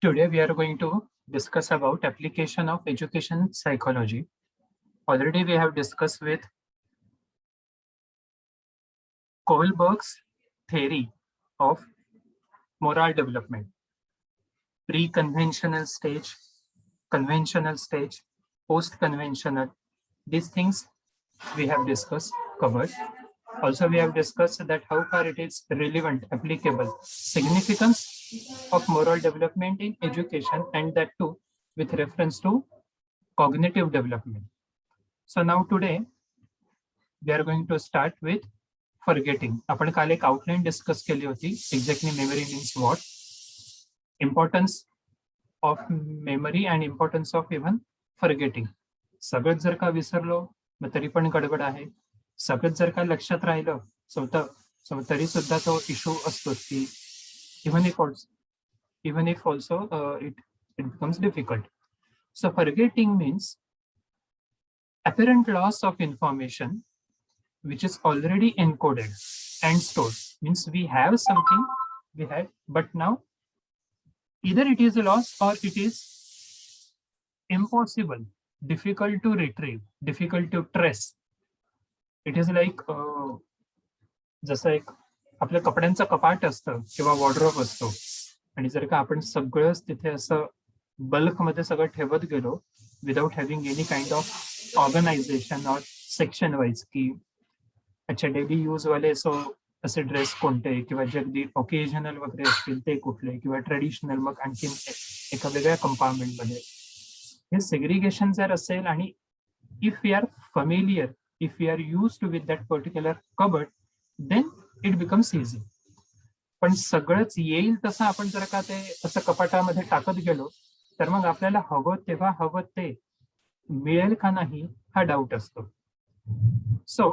Today we are going to discuss about application of education psychology. Already we have discussed with Kohlberg's theory of moral development, pre-conventional stage, conventional stage, post-conventional. These things we have discussed, covered. Also, we have discussed that how far it is relevant, applicable, significance of moral development in education, and that too with reference to cognitive development. So now today we are going to start with forgetting. आपण काल एक outline discuss केली होती. Exactly memory means what, importance of memory and importance of even forgetting. सगळंच जर का विसरलो मग तरी पण गडबड आहे. सगळंच जर का लक्षात राहिलं तरी सुद्धा तो इश्यू असतो की even if also it becomes difficult. So forgetting means apparent loss of information which is already encoded and stored. Means we have something we had, but now either it is a loss or it is impossible, difficult to retrieve, difficult to trace. It is like जसं एक आपल्या कपड्यांचं कपाट असतं किंवा wardrobe असतो आणि जर का आपण सगळंच तिथे असं बल्क मध्ये सगळं ठेवत गेलो without having any kind of organisation और सेक्शन वाईज की अच्छा डेली यूज वाले असे ड्रेस कोणते किंवा जे अगदी ओकेजनल वगैरे असतील ते कुठले किंवा ट्रेडिशनल मग आणखी एका वेगळ्या कंपार्टमेंट मध्ये हे सेग्रिगेशन जर असेल आणि if we are familiar, if we are use to with that particular cupboard, then it becomes easy. पण सगळंच येईल तसं आपण जर का ते असं कपाटामध्ये टाकत गेलो तर मग आपल्याला हवं तेव्हा हवं ते मिळेल का नाही हा डाऊट असतो. So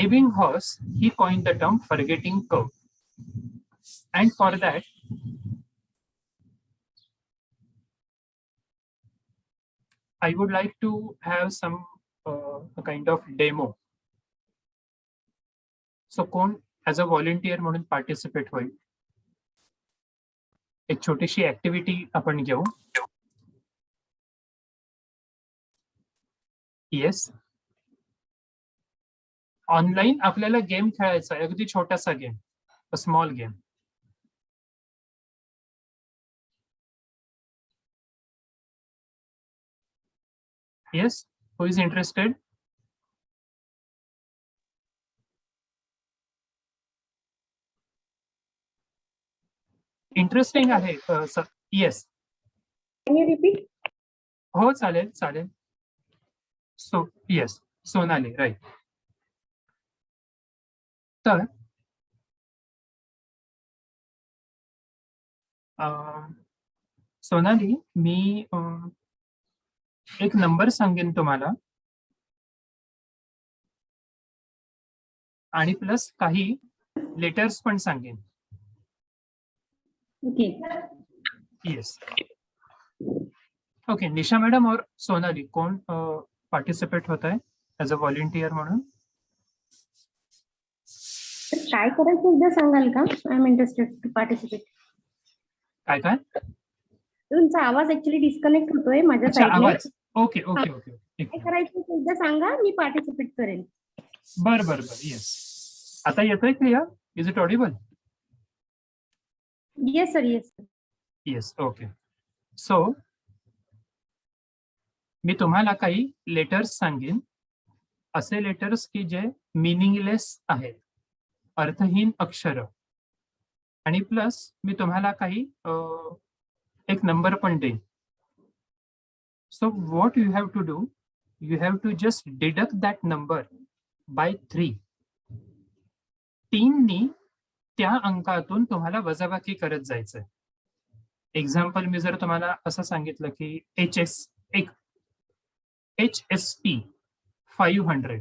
Ebbinghaus he coined the term forgetting curve, and for that I would like to have some kind of demo. So कोण ऍज अ व्हॉलेंटियर म्हणून पार्टिसिपेट होईल? एक छोटीशी ऍक्टिव्हिटी आपण घेऊ. येस, ऑनलाईन आपल्याला गेम खेळायचा आहे, अगदी छोटासा game, a small game. Yes, who is interested? Interesting आहे. Yes, Can you repeat? हो चालेल चालेल. So yes, Sonali, right. तर सोनाली, मी एक नंबर सांगेन तुम्हाला आणि प्लस काही लेटर्स पण सांगेन. Okay. Yes, okay. Nisha madam और सोनाली कोण पार्टिसिपेट होत आहे ऍज अ व्हॉलेंटियर म्हणून? काय करायचं एकदा सांगाल का? I am interested to participate. काय काय? तुमचा आवाज ऍक्च्युली डिस्कनेक्ट होतोय माझ्या अच्छा, साईडने. आवाज. Okay okay okay. काय करायचं ते एकदा सांगा, मी पार्टिसिपेट करेन. बर बर बर. येस, आता येतोय clear? Is it audible? Yes sir, yes sir. Yes, okay. So मी तुम्हाला काही लेटर्स सांगेन, असे लेटर्स की जे मिनिंगलेस आहेत, अर्थहीन अक्षर, आणि प्लस मी तुम्हाला काही एक नंबर पण देईन. So what you have to do, you have to just deduct that number by 3. 3नी त्या अंकातून तुम्हाला वजाबाकी करत जायचंय. एक्झाम्पल मी जर तुम्हाला असं सांगितलं की HSP 500,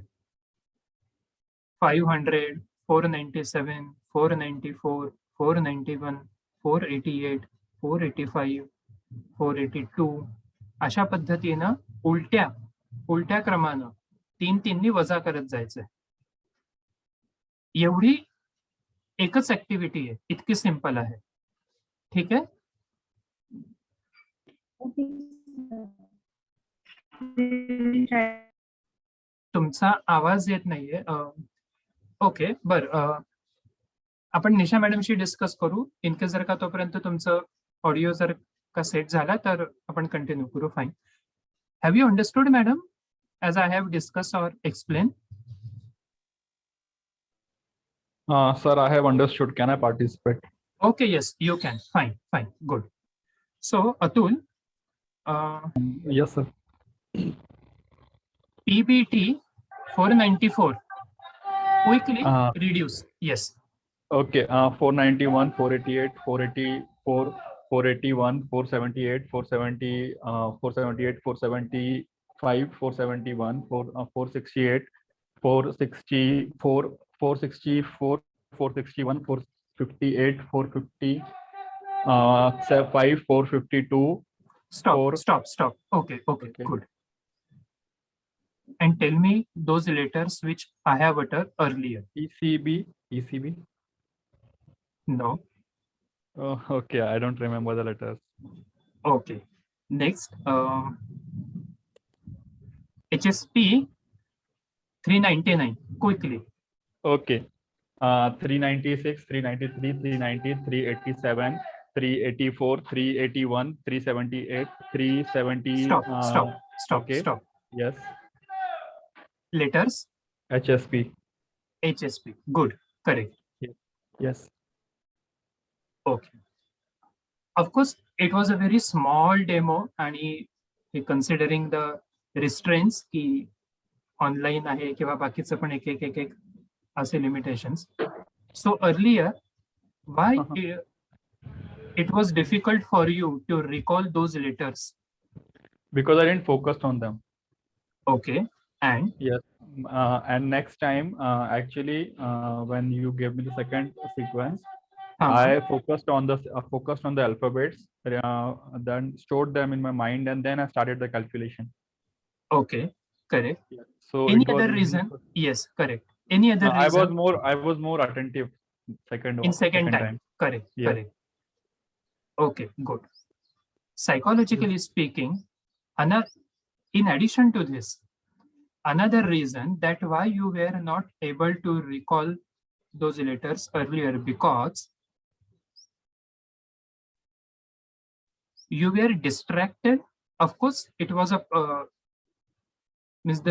497, 494, 491, 488, 485, 482 अशा पद्धतीनं उलट्या क्रमानं 3नी वजा करत जायचंय. एवढी एकच ऍक्टिव्हिटी आहे, इतकी सिंपल आहे. ठीक आहे. तुमचा आवाज येत नाहीये. ओके, बर. आपण निशा मॅडमशी डिस्कस करू. इन केस जर का तोपर्यंत तुमचं ऑडिओ जर का सेट झाला तर आपण कंटिन्यू करू. Fine. Have you understood madam as I have discuss or explain? Sir, I have understood. Can I participate? Okay, yes, you can. Fine, fine, good. So, Atul, Yes, sir. PBT 494. Quickly reduce. Yes. Okay. 491, 488, 484, 481, 478, 470, 478, 475, 471, 468, 464, 464, 461, 458, 450, 5, 452. Stop. Okay, good. And tell me those letters which I have uttered earlier. ECB. No. Oh, okay, I don't remember the letters. Okay. Next, HSP 399. Quickly. Okay. 396, 393, 390, 387, 384, 381, 378, 370. Stop. Okay. Stop. Yes. Letters. HSP. Good. Correct. Yes. Okay. Of course, it was a very small demo, and considering the restraints की online आहे किंवा बाकीचं पण एक असे limitations. So earlier, why it was difficult for you to recall those letters? Because I didn't focus on them. Okay. And yes. And next time, actually, when you gave me the second sequence, I focused on the alphabets, then stored them in my mind, and then I started the calculation. Okay, correct. Yeah. So any other reason? Yes, correct. Any other reason? I was more attentive second time. Correct. Yes. Correct. Okay, good. Psychologically speaking, in addition to this, another reason that why you were not able to recall those letters earlier, because you were distracted. Of course, it was the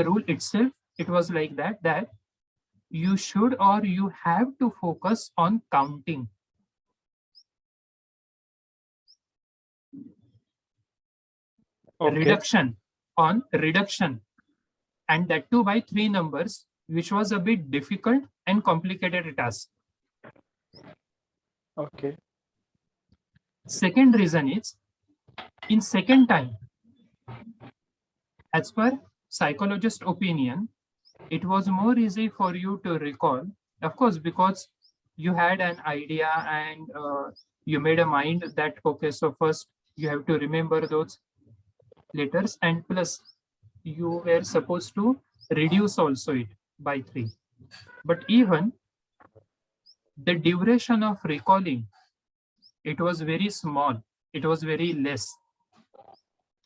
rule itself, it was like that you should or you have to focus on counting. Okay. Reduction, and that too by 3 numbers, which was a bit difficult and complicated task. Okay. Second reason is, in second time, as per psychologist opinion, it was more easy for you to recall, of course, because you had an idea and you made a mind that, okay, so first you have to remember those letters, and plus you were supposed to reduce also it by 3. But even the duration of recalling, it was very small, it was very less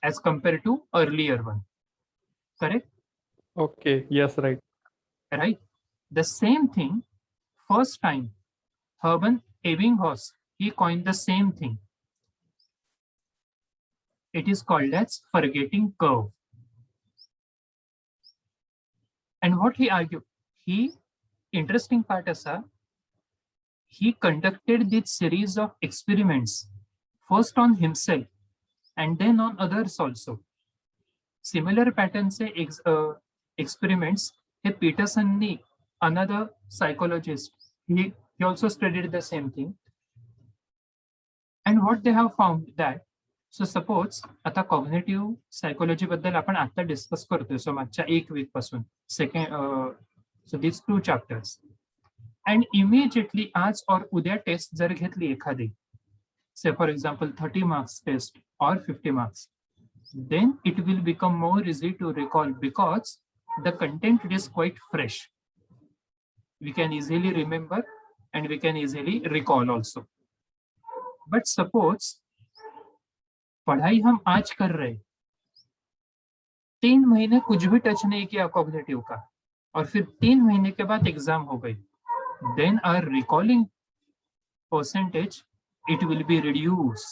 as compared to earlier one. Correct? Okay. Yes, right. Right. The same thing, first time, Hermann Ebbinghaus, he coined the same thing. It is called as forgetting curve. And what he argued, interesting part is, he conducted this series of experiments, first on himself and then on others also. Similar patterns experiments, Peterson, another psychologist, he also studied the same thing. And what they have found that, so suppose आता cognitive psychology बद्दल आपण आता discuss करतोय, सो मागच्या 1 week पासून so these 2 chapters, and immediately आज और उद्या टेस्ट जर घेतली एखादी, say for example 30 marks test or 50 marks, then it will become more easy to recall because the content is quite fresh. We can easily remember and we can easily recall also. But suppose पढ़ाई हम आज कर रहे, 3 महीने कुछ भी touch नहीं किया कॉग्निटिव का, और फिर 3 महीने के बाद एग्जाम हो गई, then our recalling percentage it will be reduce.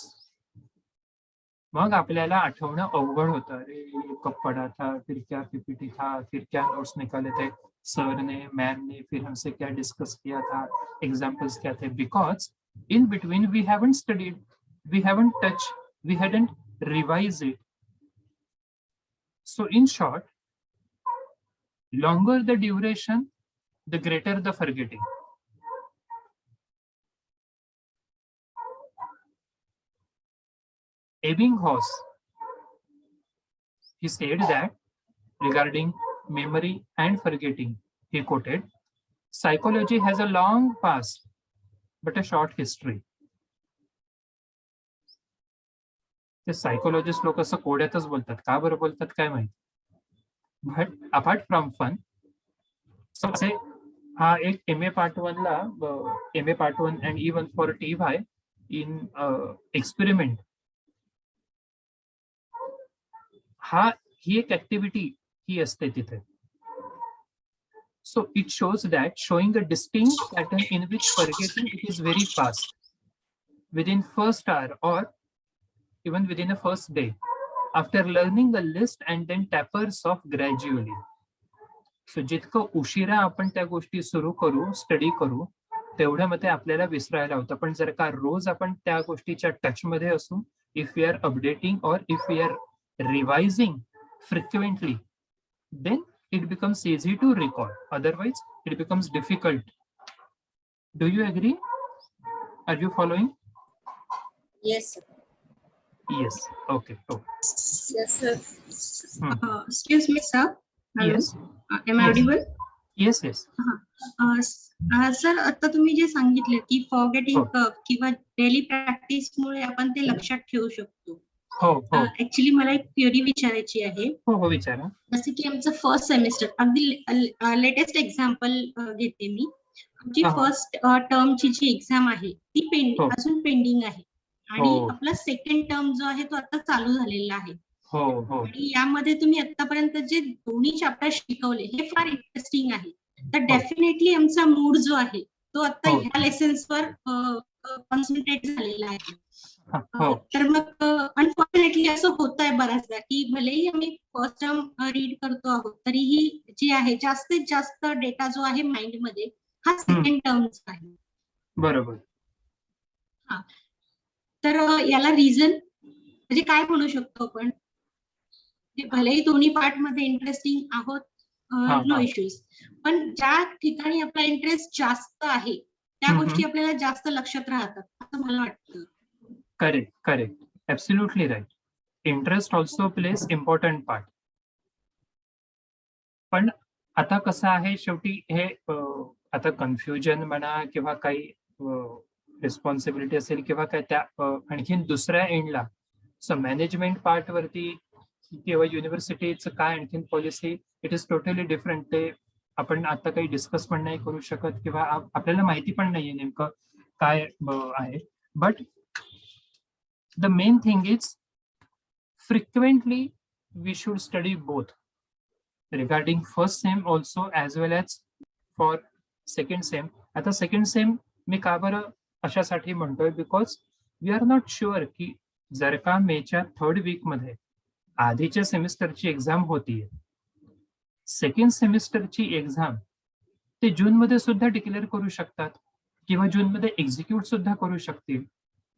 मग आपल्याला आठवणं अवघड होतं, अरे कब पढ़ा था, फिर क्या पीपीटी था, फिर क्या नोट्स निकाले थे सर ने, मैम ने, फिर हमसे क्या डिस्कस किया था, एग्जाम्पल्स क्या थे, because in between we haven't studied, we haven't touched, we hadn't revised it. So in short, longer the duration, the greater the forgetting. Ebbinghaus, he said that regarding memory and forgetting, he quoted, psychology has a long past but a short history. ते psychologist लोक असं कोड्यातच बोलतात, का बरं बोलतात काय माहिती. But apart from fun, असे हा एक एम ए पार्ट 1 ला, M A part 1 and even for TY in experiment, ही एक ऍक्टिव्हिटी ही असते तिथे. So it shows that showing a distinct pattern in which forgetting it is very fast within first hour or even within a first day after learning the list and then tapers off gradually. So जितकं उशिरा आपण त्या गोष्टी सुरू करू, study करू, तेवढ्यामध्ये आपल्याला विसरायला होतं. पण जर का रोज आपण त्या गोष्टीच्या टच मध्ये असू, इफ वी आर अपडेटिंग और if we are revising frequently, then it becomes easy to recall. Otherwise, it becomes difficult. Do you agree? Are you following? Yes, sir. Yes. Okay. Yes, sir. Excuse me, sir. Hello. Yes. Am I Yes. audible? Yes. Sir, आता तुम्ही जे सांगितले की forgetting हो. किंवा daily practice मुळे आपण ते लक्षात ठेवू शकतो. हो. ऍक्च्युली मला एक थ्योरी विचारायची आहे. हो, विचारा. जसे की आमचं फर्स्ट सेमिस्टर, अगदी लेटेस्ट एक्झाम्पल घेते मी. आमची फर्स्ट टर्मची जी एक्झाम आहे ती हो. अजून पेंडिंग आहे, आणि हो. आपला सेकंड टर्म जो आहे तो आता चालू झालेला आहे. हो. आणि यामध्ये तुम्ही आतापर्यंत जे दोन्ही चॅप्टर शिकवले हे फार इंटरेस्टिंग आहे. तर डेफिनेटली आमचा मूड जो आहे तो आता हो. ह्या लेसन्सवर कॉन्सन्ट्रेट झालेला आहे. हो. तर मग अनफॉर्च्युनेटली असं होत आहे बऱ्याचदा की भलेही आम्ही फर्स्ट टर्म रीड करतो आहोत, तरीही जे आहे जास्तीत जास्त डेटा जो आहे माइंड मध्ये हा सेकंड टर्मचा आहे. बरोबर. तर याला रिझन म्हणजे काय म्हणू शकतो आपण, भलेही दोन्ही पार्ट मध्ये इंटरेस्टिंग आहोत, नो इश्यूज, पण ज्या ठिकाणी आपला इंटरेस्ट जास्त आहे त्या गोष्टी आपल्याला जास्त लक्षात राहतात असं मला वाटतं. Correct. Absolutely right. Interest also plays important part. पण आता कसं आहे, शेवटी हे आता कन्फ्युजन म्हणा किंवा काही रिस्पॉन्सिबिलिटी असेल किंवा काय, त्या आणखीन दुसऱ्या एंडला सो मॅनेजमेंट पार्ट वरती किंवा युनिव्हर्सिटीचं काय आणखीन policy, it is totally different. ते आपण आता काही डिस्कस पण नाही करू शकत किंवा आपल्याला माहिती पण नाहीये नेमकं काय आहे. But the main thing is frequently we should study both regarding first sem also as well as for second sem. आता सेकंड सेम मी का बरं अशासाठी म्हणतोय, because we are not sure की जर का मेच्या थर्ड वीक मध्ये आधीच्या सेमिस्टरची एक्झाम होतीये, सेकंड सेमिस्टरची एक्झाम ते जून मध्ये सुद्धा डिक्लेअर करू शकतात किंवा जून मध्ये एक्झिक्यूट सुद्धा करू शकतील,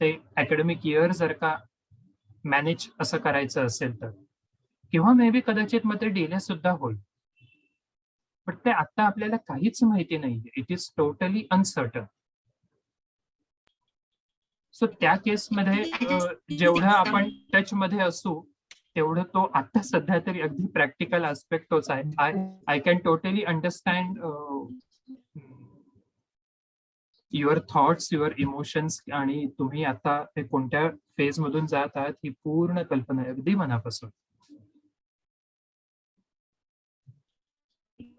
ते अकॅडमिक इयर जर का मॅनेज असं करायचं असेल तर, किंवा मे बी कदाचित मध्ये डिले सुद्धा होईल. पण ते आता आपल्याला काहीच माहिती नाहीये. It is totally uncertain. So त्या केसमध्ये जेवढं आपण टच मध्ये असू तेवढं तो आता सध्या तरी अगदी प्रॅक्टिकल आस्पेक्ट तोच आहे. I can totally understand your thoughts, your emotions, आणि तुम्ही आता कोणत्या फेज मधून जात आहात ही पूर्ण कल्पना आहे अगदी मनापासून.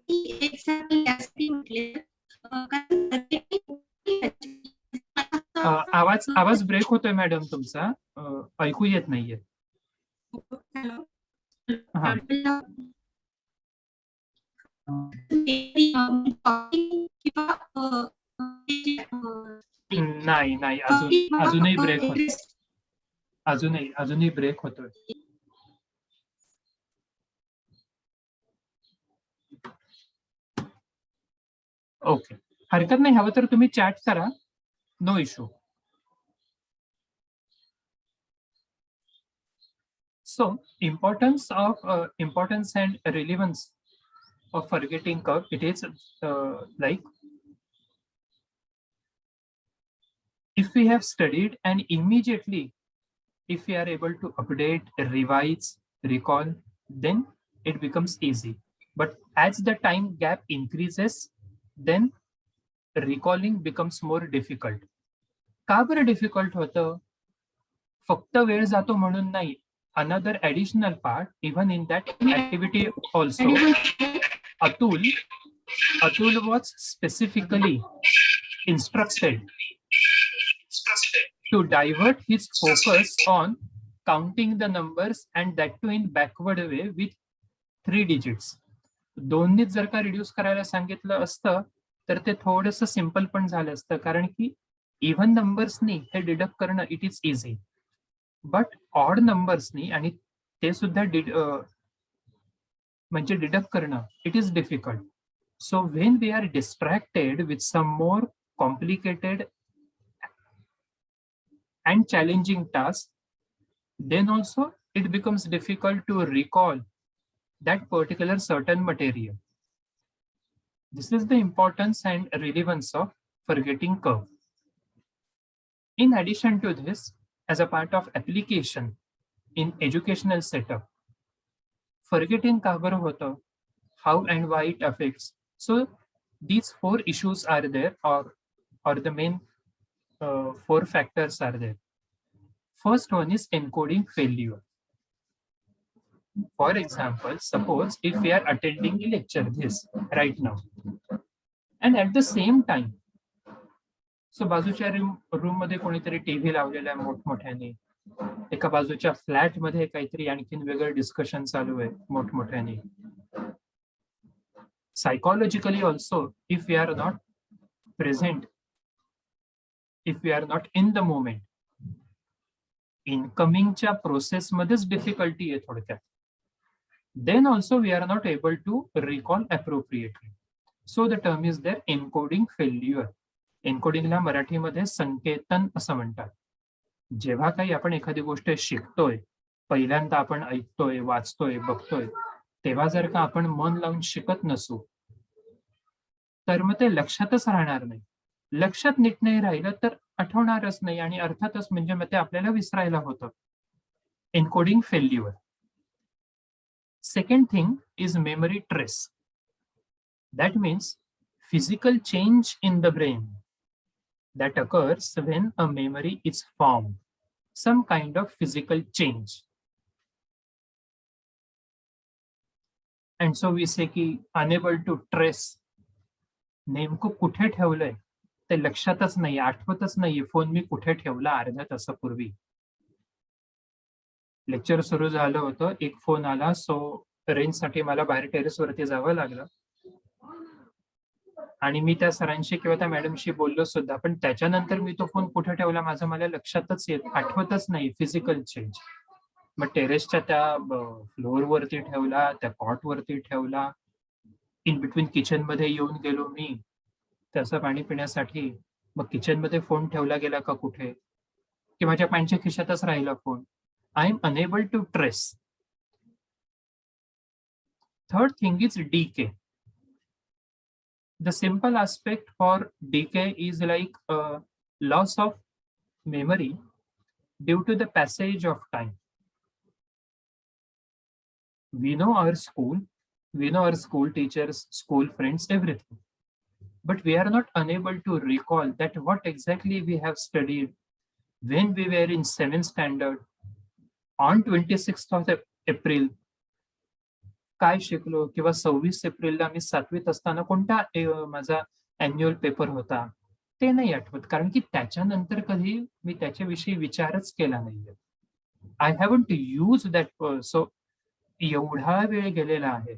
एक्झाम्पल यासाठी म्हटले कारण आवाज ब्रेक होतोय मॅडम तुमचा. ऐकू येत नाहीये. हा. नाही अजूनही ब्रेक होत. अजूनही ब्रेक होतोय. ओके, हरकत नाही. हवं तर तुम्ही चॅट करा, no issue. So importance and relevance of forgetting curve, it is like if we have studied and immediately if we are able to update, revise, recall, then it becomes easy. But as the time gap increases, then recalling becomes more difficult. का बरं difficult होतं? फक्त वेळ जातो म्हणून नाही. Another additional part, even in that activity also, Atul was specifically instructed to divert his focus on counting the numbers and that too in backward way with 3 digits. दोन्हीच जर का रिड्यूस करायला सांगितलं असतं तर ते थोडंसं सिंपल पण झालं असतं, कारण की इव्हन नंबर्सनी हे डिडक्ट करणं it is easy, but odd नंबर्सनी आणि ते सुद्धा म्हणजे डिडक्ट करणं it is difficult. So when we are distracted with some more complicated and challenging tasks, then also it becomes difficult to recall that particular certain material. This is the importance and relevance of forgetting curve. In addition to this, as a part of application in educational setup, forgetting का बरं होतं, how and why it affects. So these 4 issues are there, or the main 4 factors are there. First one is encoding failure. For example, suppose if we are attending a lecture this right now, and at the same time, so बाजूच्या room मध्ये कोणीतरी TV लावलेला आहे मोठमोठ्याने, एका बाजूच्या flat मध्ये काहीतरी आणखीन वेगळं डिस्कशन चालू आहे मोठमोठ्याने. Psychologically also, if we are not present, if we are not in the moment, इनकमिंगच्या प्रोसेस मध्येच डिफिकल्टी आहे थोडक्यात, then also we are not able to recall appropriately. So the term is there, encoding failure. एन्कोडिंगला मराठीमध्ये संकेतन असं म्हणतात. जेव्हा काही आपण एखादी गोष्ट शिकतोय, पहिल्यांदा आपण ऐकतोय, वाचतोय, बघतोय, तेव्हा जर का आपण मन लावून शिकत नसू तर मग ते लक्षातच राहणार नाही. लक्षात नीट नाही राहिलं तर आठवणारच नाही आणि अर्थातच म्हणजे मग ते आपल्याला विसरायला होतं. Encoding failure. Second thing is memory trace. That means physical change in the brain that occurs when a memory is formed. Some kind of physical change. And so we say ki unable to trace. नेमकं कुठे ठेवलंय ते लक्षातच नाही, आठवतच नाही phone मी कुठे ठेवला अर्ध्या तासापूर्वी. लेक्चर सुरू झालं होतं, एक फोन आला, सो रेंजसाठी मला बाहेर टेरेसवरती जावं लागलं आणि मी त्या सरांशी किंवा त्या मॅडमशी बोललो सुद्धा, पण त्याच्यानंतर मी तो फोन कुठे ठेवला माझं मला लक्षातच आठवतच नाही. Physical change. मग टेरेसच्या त्या फ्लोअरवरती ठेवला, त्या कॉटवरती ठेवला, इन बिटवीन किचन मध्ये येऊन गेलो मी त्याचं पाणी पिण्यासाठी, मग किचन मध्ये फोन ठेवला गेला का कुठे, की माझ्या पॅन्टच्या खिशातच राहिला phone. I am unable to trace. Third thing is decay. The simple aspect for decay is like a loss of memory due to the passage of time. We know our school, we know our school teachers, school friends, everything. But we are not unable to recall that what exactly we have studied when we were in 7th standard on 26th of April. काय शिकलो, किंवा 26 एप्रिलला मी 7वीत असताना कोणता माझा annual paper होता, ते नाही आठवत, कारण की त्याच्यानंतर कधी मी त्याच्याविषयी विचारच केला नाहीये. I haven't use that. So एवढा वेळ गेलेला आहे,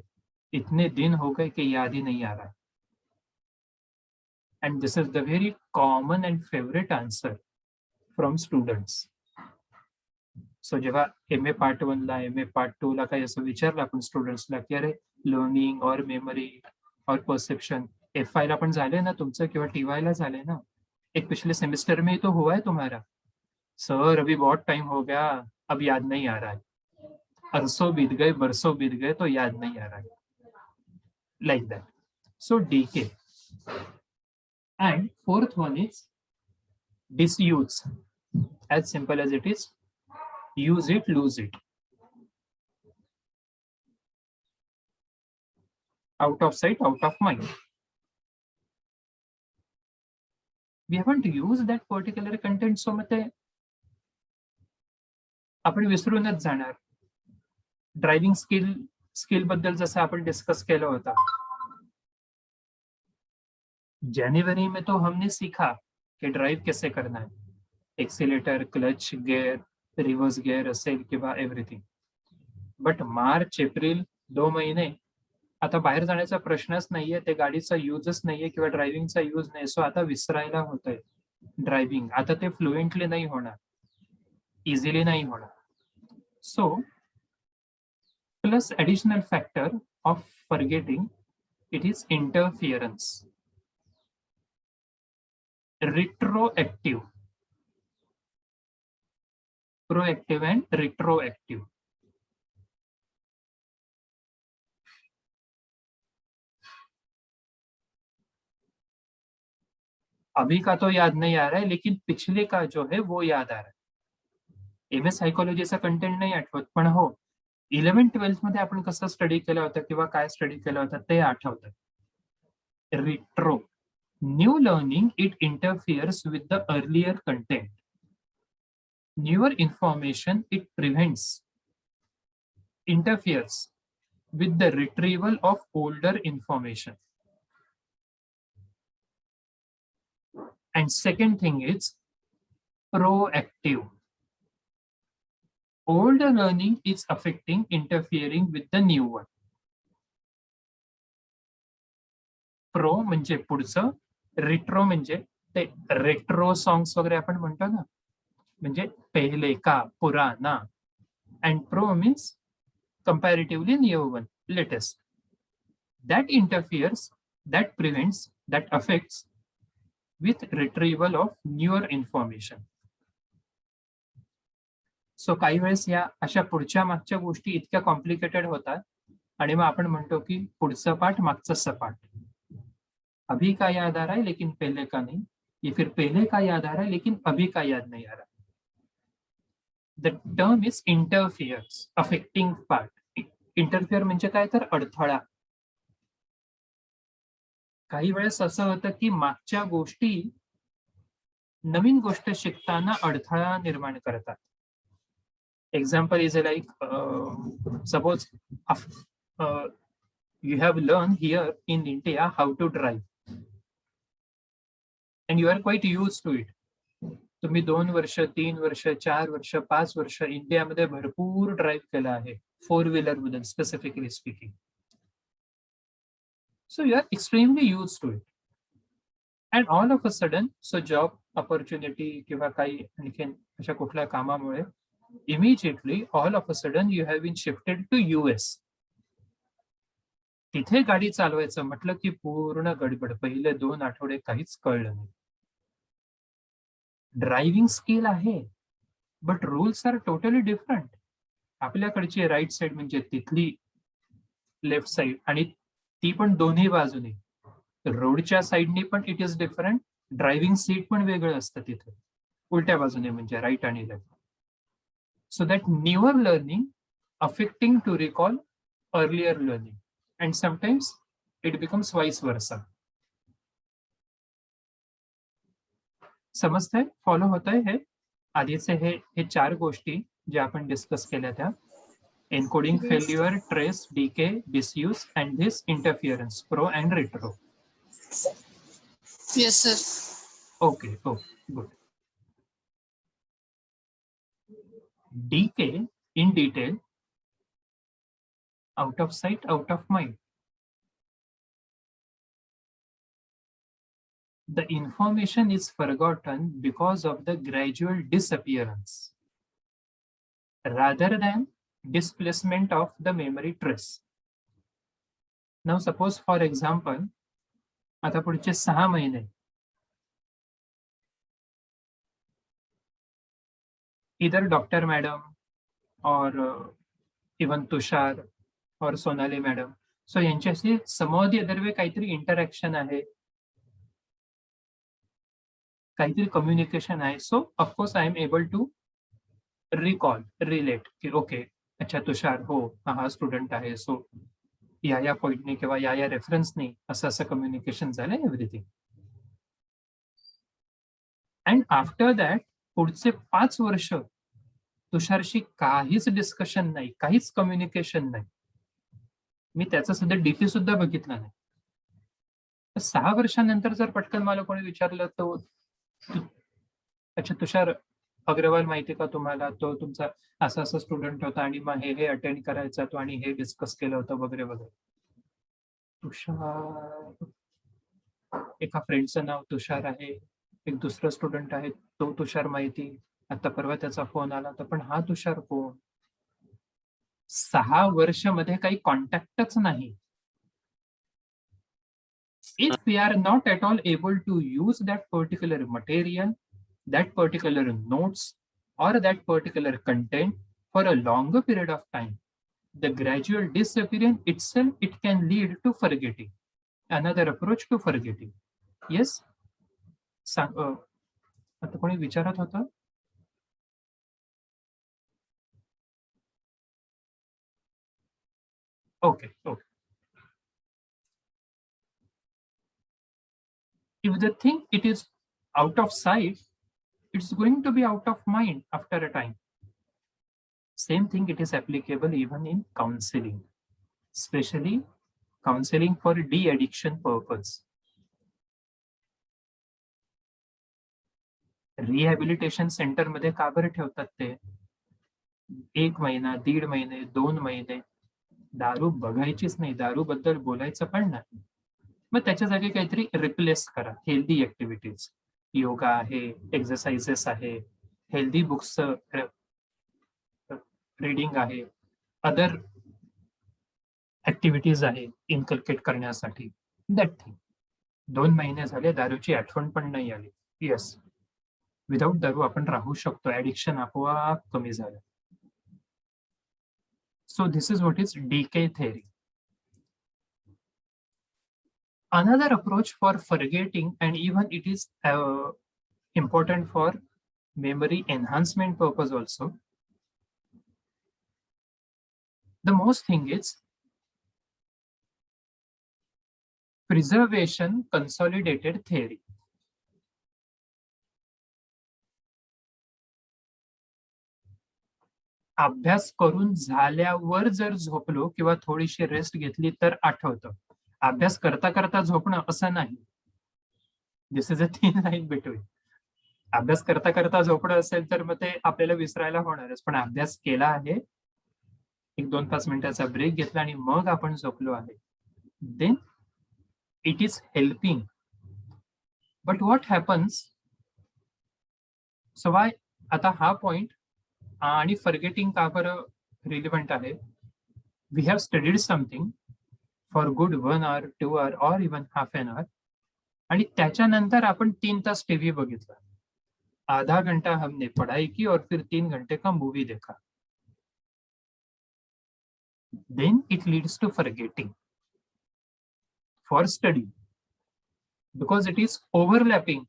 इतने दिन हो गए कि याद ही नहीं आ रहा. And this is the very common and favorite answer from students. सो जेव्हा MA पार्ट 1 ला, MA पार्ट 2 ला काही असं विचारलं आपण स्टुडंट्सला की अरे लर्निंग और मेमोरी और परसेप्शन, FY ला पण झाले ना तुमचं किंवा TY ला झाले ना, एक पिछले सेमेस्टर में ही तो हुआ है तुम्हारा. सर अभी बहुत टाइम हो गया, अब याद नहीं आ रहा है. अरसों बीत गए, बरसों बीत गए, तो याद नहीं आ रहा है. Like that. So DK. And fourth one is disuse. As simple as it is, use it, lose it. Out of sight, out of mind. We haven't used that particular content, so मग ते आपण विसरूनच जाणार. Driving skill बद्दल जसं आपण discuss केलं होतं, जनवरी में तो हमने सीखा कि ड्राइव कैसे करना है, accelerator, clutch, gear, reverse gear असेल किंवा एव्हरीथिंग. बट मार्च, एप्रिल 2 महिने आता बाहेर जाण्याचा प्रश्नच नाहीये, ते गाडीचा यूजच नाहीये किंवा ड्रायव्हिंगचा यूज नाही. सो आता विसरायला होतंय ड्रायव्हिंग. आता ते फ्लुएंटली नाही होणार, इझिली नाही होणार. So plus additional factor of forgetting, it is interference. Retroactive, proactive and retroactive. अभी का तो याद नहीं आ रहा है, लेकिन पिछले का जो है वो याद आ रहा है. MS सायकोलॉजीचा कंटेंट नाही आठवत, पण हो 11th-12th मध्ये आपण कसं स्टडी केलं होतं किंवा काय स्टडी केलं होतं ते आठवतं. Retro. New learning, it interferes with the earlier content. Newer information, it prevents, interferes with the retrieval of older information. And second thing is proactive. Older learning is affecting, interfering with the new one. Pro म्हणजे पुढचं, retro म्हणजे ते retro songs वगैरे आपण म्हणतो ना, म्हणजे पहिले का, पुराना. And pro means comparatively new one, latest. That interferes, that prevents, that affects with retrieval of newer information. So काही वेळेस या अशा पुढच्या मागच्या गोष्टी इतक्या कॉम्प्लिकेटेड होतात आणि मग आपण म्हणतो की पुढचं पाठ मागचं सपाट. अभी का याद आ रहा है लेकिन पहले का नहीं, या फिर पहले का याद आ रहा है लेकिन अभी का याद नहीं आ रहा. The term is interferes, affecting part. Interfere म्हणजे काय, तर अडथळा. काही वेळेस असं होतं की मागच्या गोष्टी नवीन गोष्ट शिकताना अडथळा निर्माण करतात. Example is like suppose you have learned here in India how to drive and you are quite used to it. तुम्ही 2 वर्ष, 3 वर्ष, 4 वर्ष, 5 वर्ष इंडियामध्ये भरपूर ड्राईव्ह केलं आहे, 4-व्हीलर मधून specifically speaking. So you are extremely use to it. And all of a sudden, so job opportunity किंवा काही आणखीन अशा कुठल्या कामामुळे immediately all of a sudden you have been shifted to US. तिथे गाडी चालवायचं म्हटलं की पूर्ण गडबड. पहिले 2 आठवडे काहीच कळलं नाही. ड्रायव्हिंग स्किल आहे, but rules are totally different. आपल्याकडची राईट साइड म्हणजे तिथली लेफ्ट साइड, आणि ती पण दोन्ही बाजूने. रोडच्या साइडनी पण it is different. Driving seat पण वेगळं असतं तिथे, उलट्या बाजूने म्हणजे राईट आणि left. So that newer learning affecting to recall earlier learning. And sometimes it becomes vice versa. समजतंय, फॉलो होतंय हे आधीचे हे 4 गोष्टी ज्या आपण डिस्कस केल्या त्या. Encoding, failure, trace, decay, disuse and this interference, pro and retro. Yes, sir. Okay, good. Decay in detail, out of sight, out of mind. The information is forgotten because of the gradual disappearance rather than displacement of the memory trace. Now suppose for example, आता पुढचे 6 महिने either Dr. Madam or even Tushar or Sonali Madam. So यांच्याशी some of the other way काहीतरी interaction आहे, काहीतरी communication आहे. So of course I am able to recall, relate की okay अच्छा तुषार हो हा स्टुडंट आहे, सो या पॉइंटने किंवा या रेफरन्सने असं कम्युनिकेशन झालं एव्हरीथिंग. अँड आफ्टर दॅट पुढचे 5 वर्ष तुषारशी काहीच डिस्कशन नाही, काहीच कम्युनिकेशन नाही. मी त्याचा सुद्धा डीपी सुद्धा बघितला नाही. 6 वर्षानंतर जर पटकन मला कोणी विचारलं तो अच्छा तुषार अग्रवाल माहिती का तुम्हाला, तो तुमचा असा स्टुडंट होता आणि मग हे अटेंड करायचा तो आणि हे डिस्कस केलं होतं वगैरे वगैरे. तुषार, एका फ्रेंडचं नाव तुषार आहे, एक दुसरं स्टुडंट आहे तो तुषार माहिती, आता परवा त्याचा फोन आला तर पण हा तुषार कोण. 6 वर्ष मध्ये काही कॉन्टॅक्टच नाही. If we are not at all able to use that particular material, that particular notes or that particular content for a longer period of time, the gradual disappearance itself, it can lead to forgetting. Another approach to forgetting. Yes? आता कोणी विचारत होतं? Okay. If the thing it is out of sight, it's going to be out of mind after a time. Same thing it is applicable even in counseling, especially counseling for de-addiction purpose. Rehabilitation centre मध्ये का बरं ठेवतात ते? 1 महिना, 1.5 महिने, 2 महिने दारू बघायचीच नाही, दारू बद्दल बोलायचं पण नाही. मग त्याच्या जागी काहीतरी रिप्लेस करा. हेल्दी ऍक्टिव्हिटीज, योगा आहे, एक्सरसाइजेस आहे, हेल्दी बुक्स रीडिंग आहे, अदर ऍक्टिव्हिटीज आहे इनकल्केट करण्यासाठी. That thing. 2 महिने झाले दारूची आठवण पण नाही आली. येस, विदाऊट दारू आपण राहू शकतो, ऍडिक्शन आपोआप कमी झालं. So this is what is decay theory. Another approach for forgetting, and even it is important for memory enhancement purpose also. The most thing is preservation consolidated theory. अभ्यास करून झाल्यावर जर झोपलो किंवा थोडीशी रेस्ट घेतली तर आठवतं. अभ्यास करता करता झोपणं असं नाही. This is a thin line between. अभ्यास करता करता झोपणं असेल तर मग ते आपल्याला विसरायला होणारच. पण अभ्यास केला आहे, 1-2-5 मिनिटाचा ब्रेक घेतला आणि मग आपण झोपलो आहे, then it is helping. But what happens, so why आता हा पॉइंट आणि फॉरगेटिंग का बरं रिलेव्हंट आहे? We have studied something for good 1 hour, 2 hour और इवन हाफ एन आवर, आणि त्याच्यानंतर आपण 3 तास टीव्ही बघितला. आधा घंटा हमने पढ़ाई की और फिर 3 घंटे का मूवी देखा. Then it leads to forgetting for study because it is overlapping.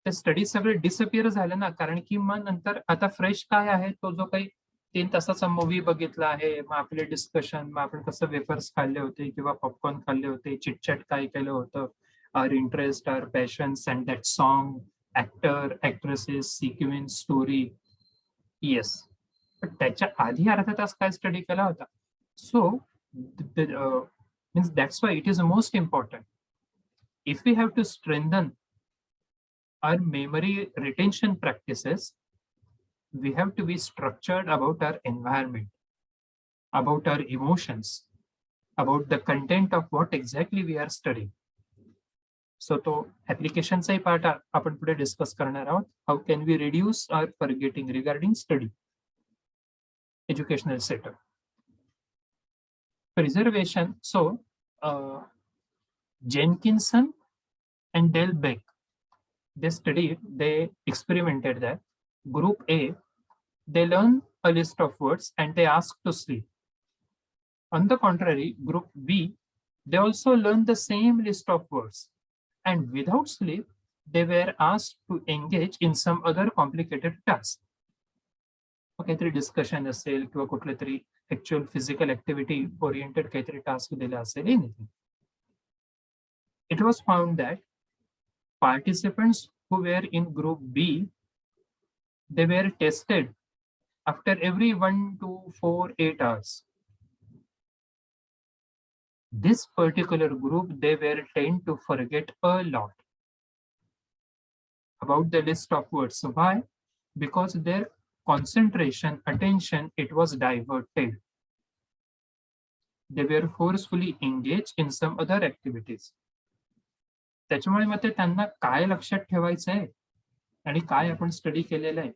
ते स्टडी सगळे डिसअपिअर झालं ना, कारण की मग नंतर आता फ्रेश काय आहे, तो जो काही 3 तासाचा मूवी बघितला आहे, मग आपले डिस्कशन, मग आपण कसं वेफर्स खाल्ले होते किंवा पॉपकॉर्न खाल्ले होते, चिटचॅट काय केलं होतं, our interest, our passions and that song, actor, actresses, sequence, story. Yes, पण त्याच्या आधी अर्धा तास काय स्टडी केला होता? So means that's why it is most important if we have to strengthen our memory retention practices, we have to be structured about our environment, about our emotions, about the content of what exactly we are studying. So तो applicationचाही part आपण पुढे discuss करणार आहोत. How can we reduce our forgetting regarding study? Educational setup. Preservation. So Jenkinson and Del Beck, they experimented that group A, they learn a list of words and they ask to sleep. On the contrary, group B, they also learn the same list of words and without sleep, they were asked to engage in some other complicated task. काहीतरी discussion असेल किंवा कुठले तरी actual physical activity oriented काहीतरी task दिला असेल anything. It was found that participants who were in group B, they were tested after every 1 to 4, 8 hours. This particular group, they were tend to forget a lot about the list of words. Why? Because their concentration, attention, it was diverted. They were forcefully engaged in some other activities. त्याच्यामुळे मग ते त्यांना काय लक्षात ठेवायचं आहे आणि काय आपण स्टडी केलेलं आहे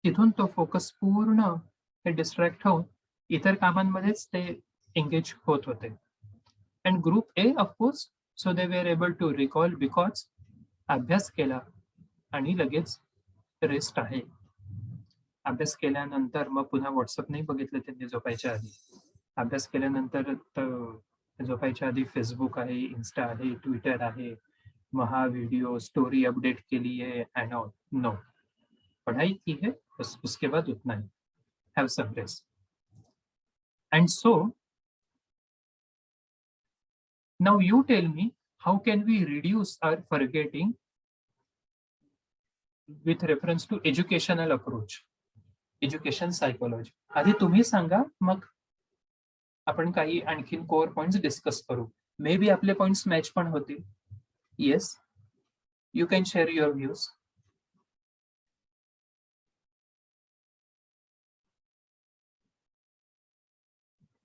तिथून तो फोकस पूर्ण हे डिस्ट्रॅक्ट होऊन इतर कामांमध्येच ते एंगेज होत होते. And group A of course, so they were able to recall because अभ्यास केला आणि लगेच रेस्ट आहे. अभ्यास केल्यानंतर मग पुन्हा व्हॉट्सअप नाही बघितलं त्यांनी झोपायच्या आधी. अभ्यास केल्यानंतर झोपायच्या आधी फेसबुक आहे, इन्स्टा आहे, ट्विटर आहे, महा व्हिडिओ स्टोरी अपडेट केली है एंड ऑल. नो, पढ़ाई की है बस, उसके बाद उतना ही. Have some rest. And so now you tell me, how can we reduce our forgetting with reference to educational approach, education psychology. आधी तुम्ही सांगा, मग आपण काही आणखीन कोर पॉइंट्स डिस्कस करू. मे बी आपले पॉइंट्स मॅच पण होतील. Yes, you can share your views.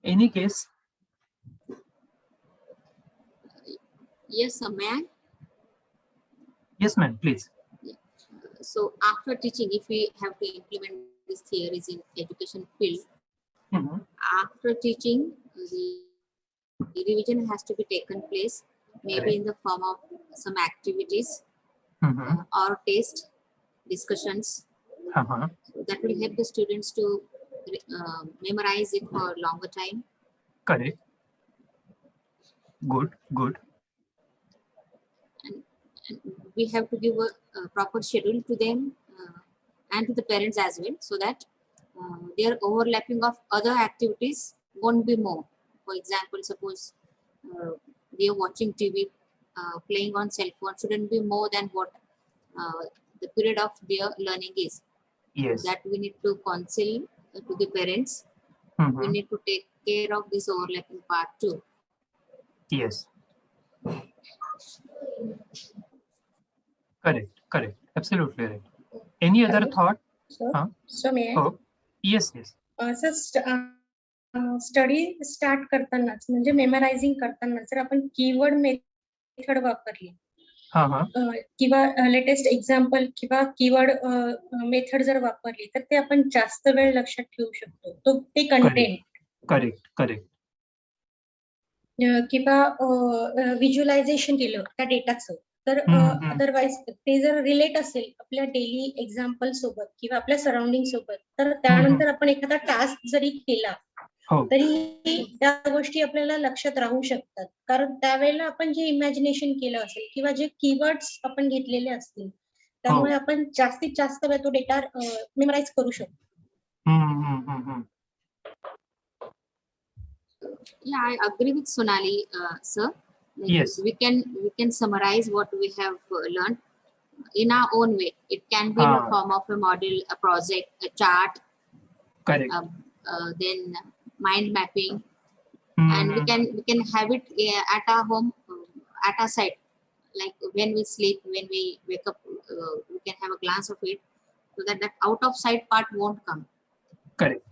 Any case. Yes, sir, may I? Yes, ma'am, please. So after teaching, if we have to implement these theories in education field, Mhm. after teaching, the revision has to be taken place, maybe Correct. in the form of some activities Mhm. or test discussions. Uh-huh. So that will help the students to memorize it for a longer time. Correct. Good, good. And we have to give a proper schedule to them and to the parents as well, so that their overlapping of other activities won't be more. For example, suppose they are watching TV, playing on cell phone shouldn't be more than what the period of their learning is. Yes. That we need to counsel to the parents. We Mhm. need to take care of this overlapping part too. Yes. Correct, correct. Absolutely right. Any other Hello? thought? So, Huh? so may I? Oh, yes, yes. Study start करतानाच म्हणजे मेमरायझिंग करताना जर आपण keyword method वापरली हा हा. किंवा latest example किंवा कीवर्ड मेथड जर वापरली तर ते आपण जास्त वेळ लक्षात ठेवू शकतो. ते कंटेंट करेक्ट, करेक्ट. किंवा व्हिज्युअलायझेशन केलं त्या डेटाचं तर अदरवाईज ते जर रिलेट असेल आपल्या डेली एक्झाम्पल सोबत किंवा आपल्या सराउंडिंग सोबत, तर त्यानंतर आपण एखादा टास्क जरी केला तरी त्या गोष्टी आपल्याला लक्षात राहू शकतात. कारण त्यावेळेला आपण जे इमॅजिनेशन केलं असेल किंवा जे कीवर्ड्स आपण घेतलेले असतील त्यामुळे आपण जास्तीत जास्त वेळ तो डेटा मेमराइज करू शकतो. Yeah, I agree with Sonali, sir. Like, Yes. we can summarize what we have learned in our own way. It can be in the form of a model, a project, a chart. Correct. Then mind mapping, and we can have it at our home at our side, like when we sleep, when we wake up, we can have a glance of it, so that that out of sight part won't come. Correct.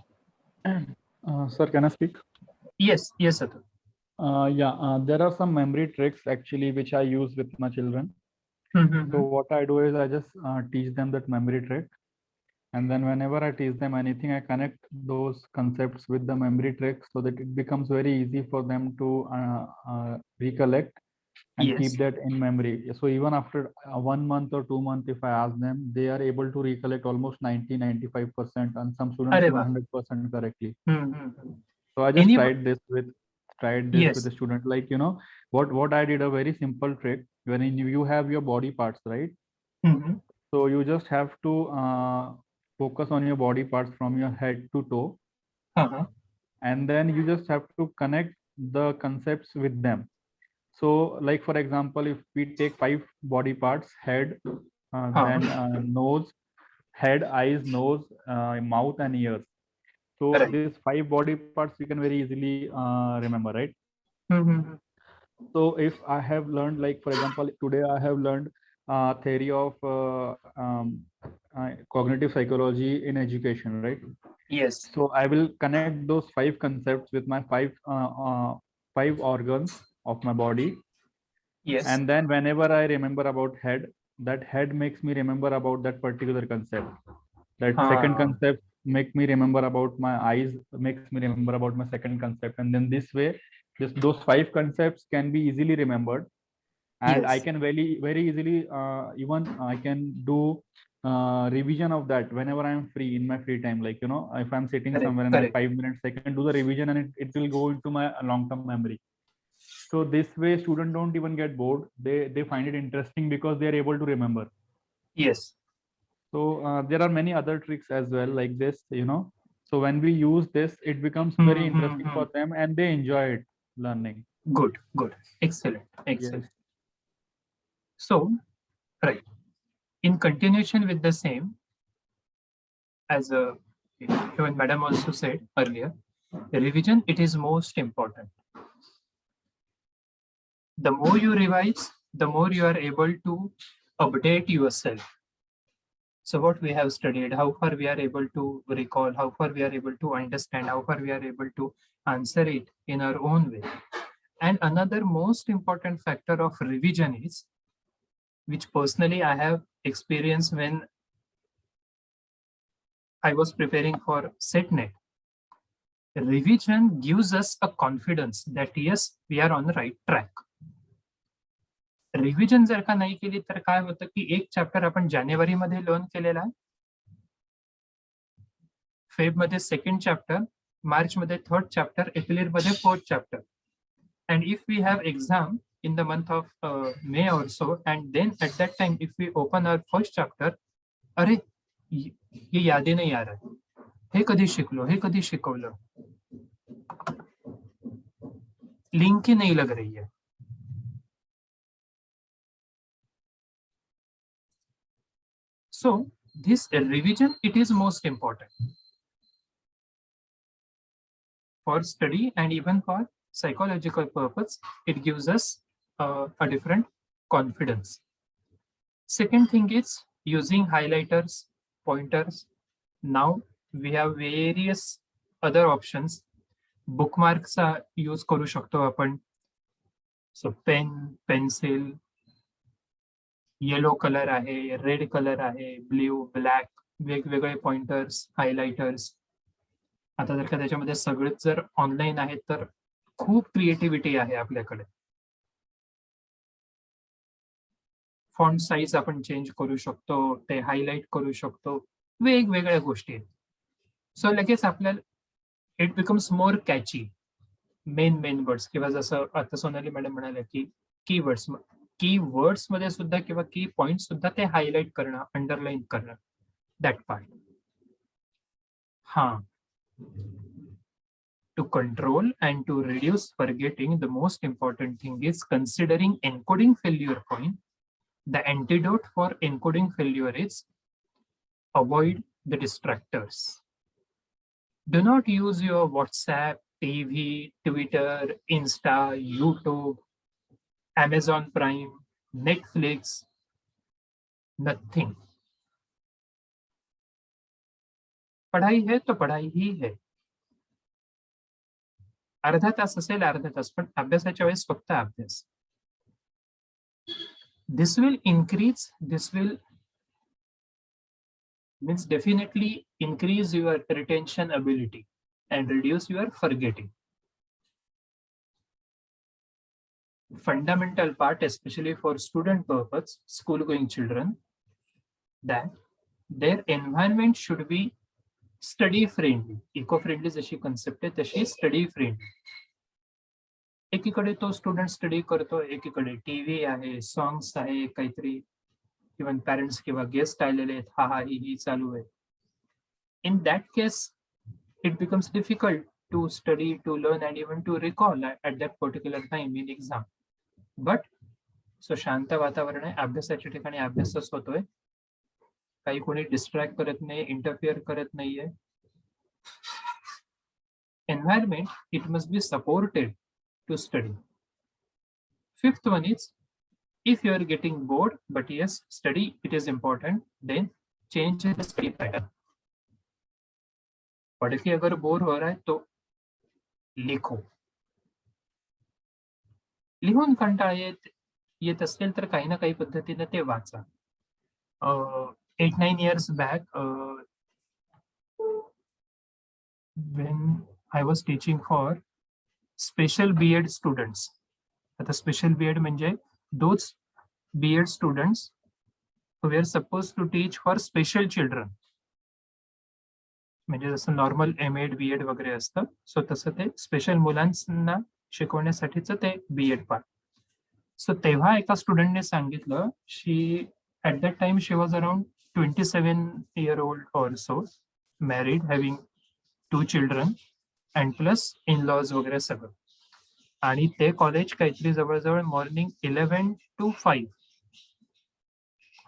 Sir, can I speak? Yes, yes, Atul. There are some memory tricks actually which I use with my children. Mhm, So what I do is I just teach them that memory trick, and then whenever I teach them anything, I connect those concepts with the memory trick so that it becomes very easy for them to recollect and Yes. keep that in memory. So even after 1 month or 2 months, if I ask them, they are able to recollect almost 90-95%, and some students Arre even वाह. 100% correctly. Mhm. So I just Any- tried this with Yes. the student. Like, you know, what I did, a very simple trick. When you have your body parts, right? Mhm. So you just have to focus on your body parts from your head to toe, Uh-huh. and then you just have to connect the concepts with them. So, like for example, if we take 5 body parts: head, then nose, head, eyes, nose, mouth, and ears. So Right. these 5 body parts you can very easily remember, right? Mhm. So if I have learned, like for example, today I have learned theory of cognitive psychology in education, right? Yes. So I will connect those 5 concepts with my 5 organs of my body, Yes. and then whenever I remember about head, that head makes me remember about that particular concept. That second concept make me remember about my eyes, makes me remember about my second concept, and then this way, those 5 concepts can be easily remembered, and I Yes. can very easily even I can do revision of that whenever I am free in my free time. Like, you know, if I'm sitting Correct. somewhere and I have Correct. 5 minutes, I can do the revision, and it will go into my long-term memory. So this way, students don't even get bored. They find it interesting because they are able to remember. Yes. So there are many other tricks as well like this, you know. So when we use this, it becomes very interesting for them, and they enjoy it learning. Good. Good. Excellent. Excellent. Yes. So, right. In continuation with the same, as even Madam also said earlier, revision, it is most important. The more you revise, the more you are able to update yourself. So what we have studied, how far we are able to recall, how far we are able to understand, how far we are able to answer it in our own way. And another most important factor of revision is, which personally I have experienced when I was preparing for SETNET. Revision gives us a confidence that yes, we are on the right track. Revision जर का नाही केली तर काय होतं की एक chapter आपण जानेवारीमध्ये लर्न केलेला आहे, फेबमध्ये सेकंड चॅप्टर, मार्चमध्ये थर्ड चॅप्टर, एप्रिलमध्ये fourth chapter. And if we have exam in the month of May or so, and then at that time if we open our first chapter, अरे ये याद ही नहीं आ रहा है, हे कधी शिकलो, हे कधी शिकवलं, लिंक ही नहीं लग रही है. So this revision, it is most important for study and even for psychological purpose. It gives us a different confidence. Second thing is using highlighters, pointers. Now we have various other options. Bookmarks use करू शकतो आपण. So pen, pencil, yellow colour आहे, red colour आहे, blue, black, वेगवेगळे pointers, हायलाइटर्स. आता जर का त्याच्यामध्ये सगळेच जर ऑनलाईन आहेत तर खूप क्रिएटिव्हिटी आहे आपल्याकडे. फॉन्ट साईज आपण चेंज करू शकतो, ते हायलाइट करू शकतो, वेगवेगळ्या गोष्टी आहेत. सो लगेच आपल्याला it becomes more catchy. Main words किंवा जसं आता सोनाली मॅडम म्हणाल्या की कीवर्ड्स मध्ये सुद्धा किंवा की पॉइंट सुद्धा ते हायलाइट करणं, अंडरलाईन करणं, that part. To control and to reduce forgetting, the most important thing is considering encoding failure point. The antidote for encoding failure is avoid the distractors. Do not use your WhatsApp, TV, Twitter, Insta, YouTube Amazon Prime, Netflix, nothing. पढ़ाई है तो पढ़ाई ही है. अर्धा तास असेल अर्धा तास, पण अभ्यासाच्या वेळेस फक्त अभ्यास. This will increase, this will means definitely increase your retention ability and reduce your forgetting. Fundamental part, especially for student purpose, school going children, that their environment should be study friendly. Eco friendly जशी concept आहे तशी study friendly. एकीकडे तो student study करतो, एकीकडे TV आहे, songs आहे, काहीतरी इव्हन पॅरेंट्स किंवा गेस्ट आलेले आहेत, हा हा ही चालू आहे. In that case it becomes difficult to study, to learn and even to recall at that particular time in exam. But so शांत वातावरण आहे, अभ्यासाच्या ठिकाणी अभ्यासच होतोय, काही कोणी डिस्ट्रॅक्ट करत नाही, इंटरफिअर करत नाहीये. Environment it must be supported to study. Fifth one is, if you are getting bored, but yes, study, it is important, then change the study pattern. पढ़ के अगर बोर हो रहा है तो लिखो. लिहून कंटाळा येत असेल तर काही ना काही पद्धतीने ते वाचा. 8-9 years back, when I was teaching for special B.Ed students. आता special B.Ed म्हणजे those B.Ed students who were supposed to teach for special children. म्हणजे जसं नॉर्मल M.Ed, B.Ed वगैरे असतं, सो तसं ते स्पेशल मुलांना शिकवण्यासाठीच ते B.Ed पार्ट. सो तेव्हा एका स्टुडंटने सांगितलं, she at that time she was around 27-year-old or so, married, having 2 children and plus in-laws वगैरे सगळं. आणि ते कॉलेज काहीतरी जवळजवळ मॉर्निंग 11 to 5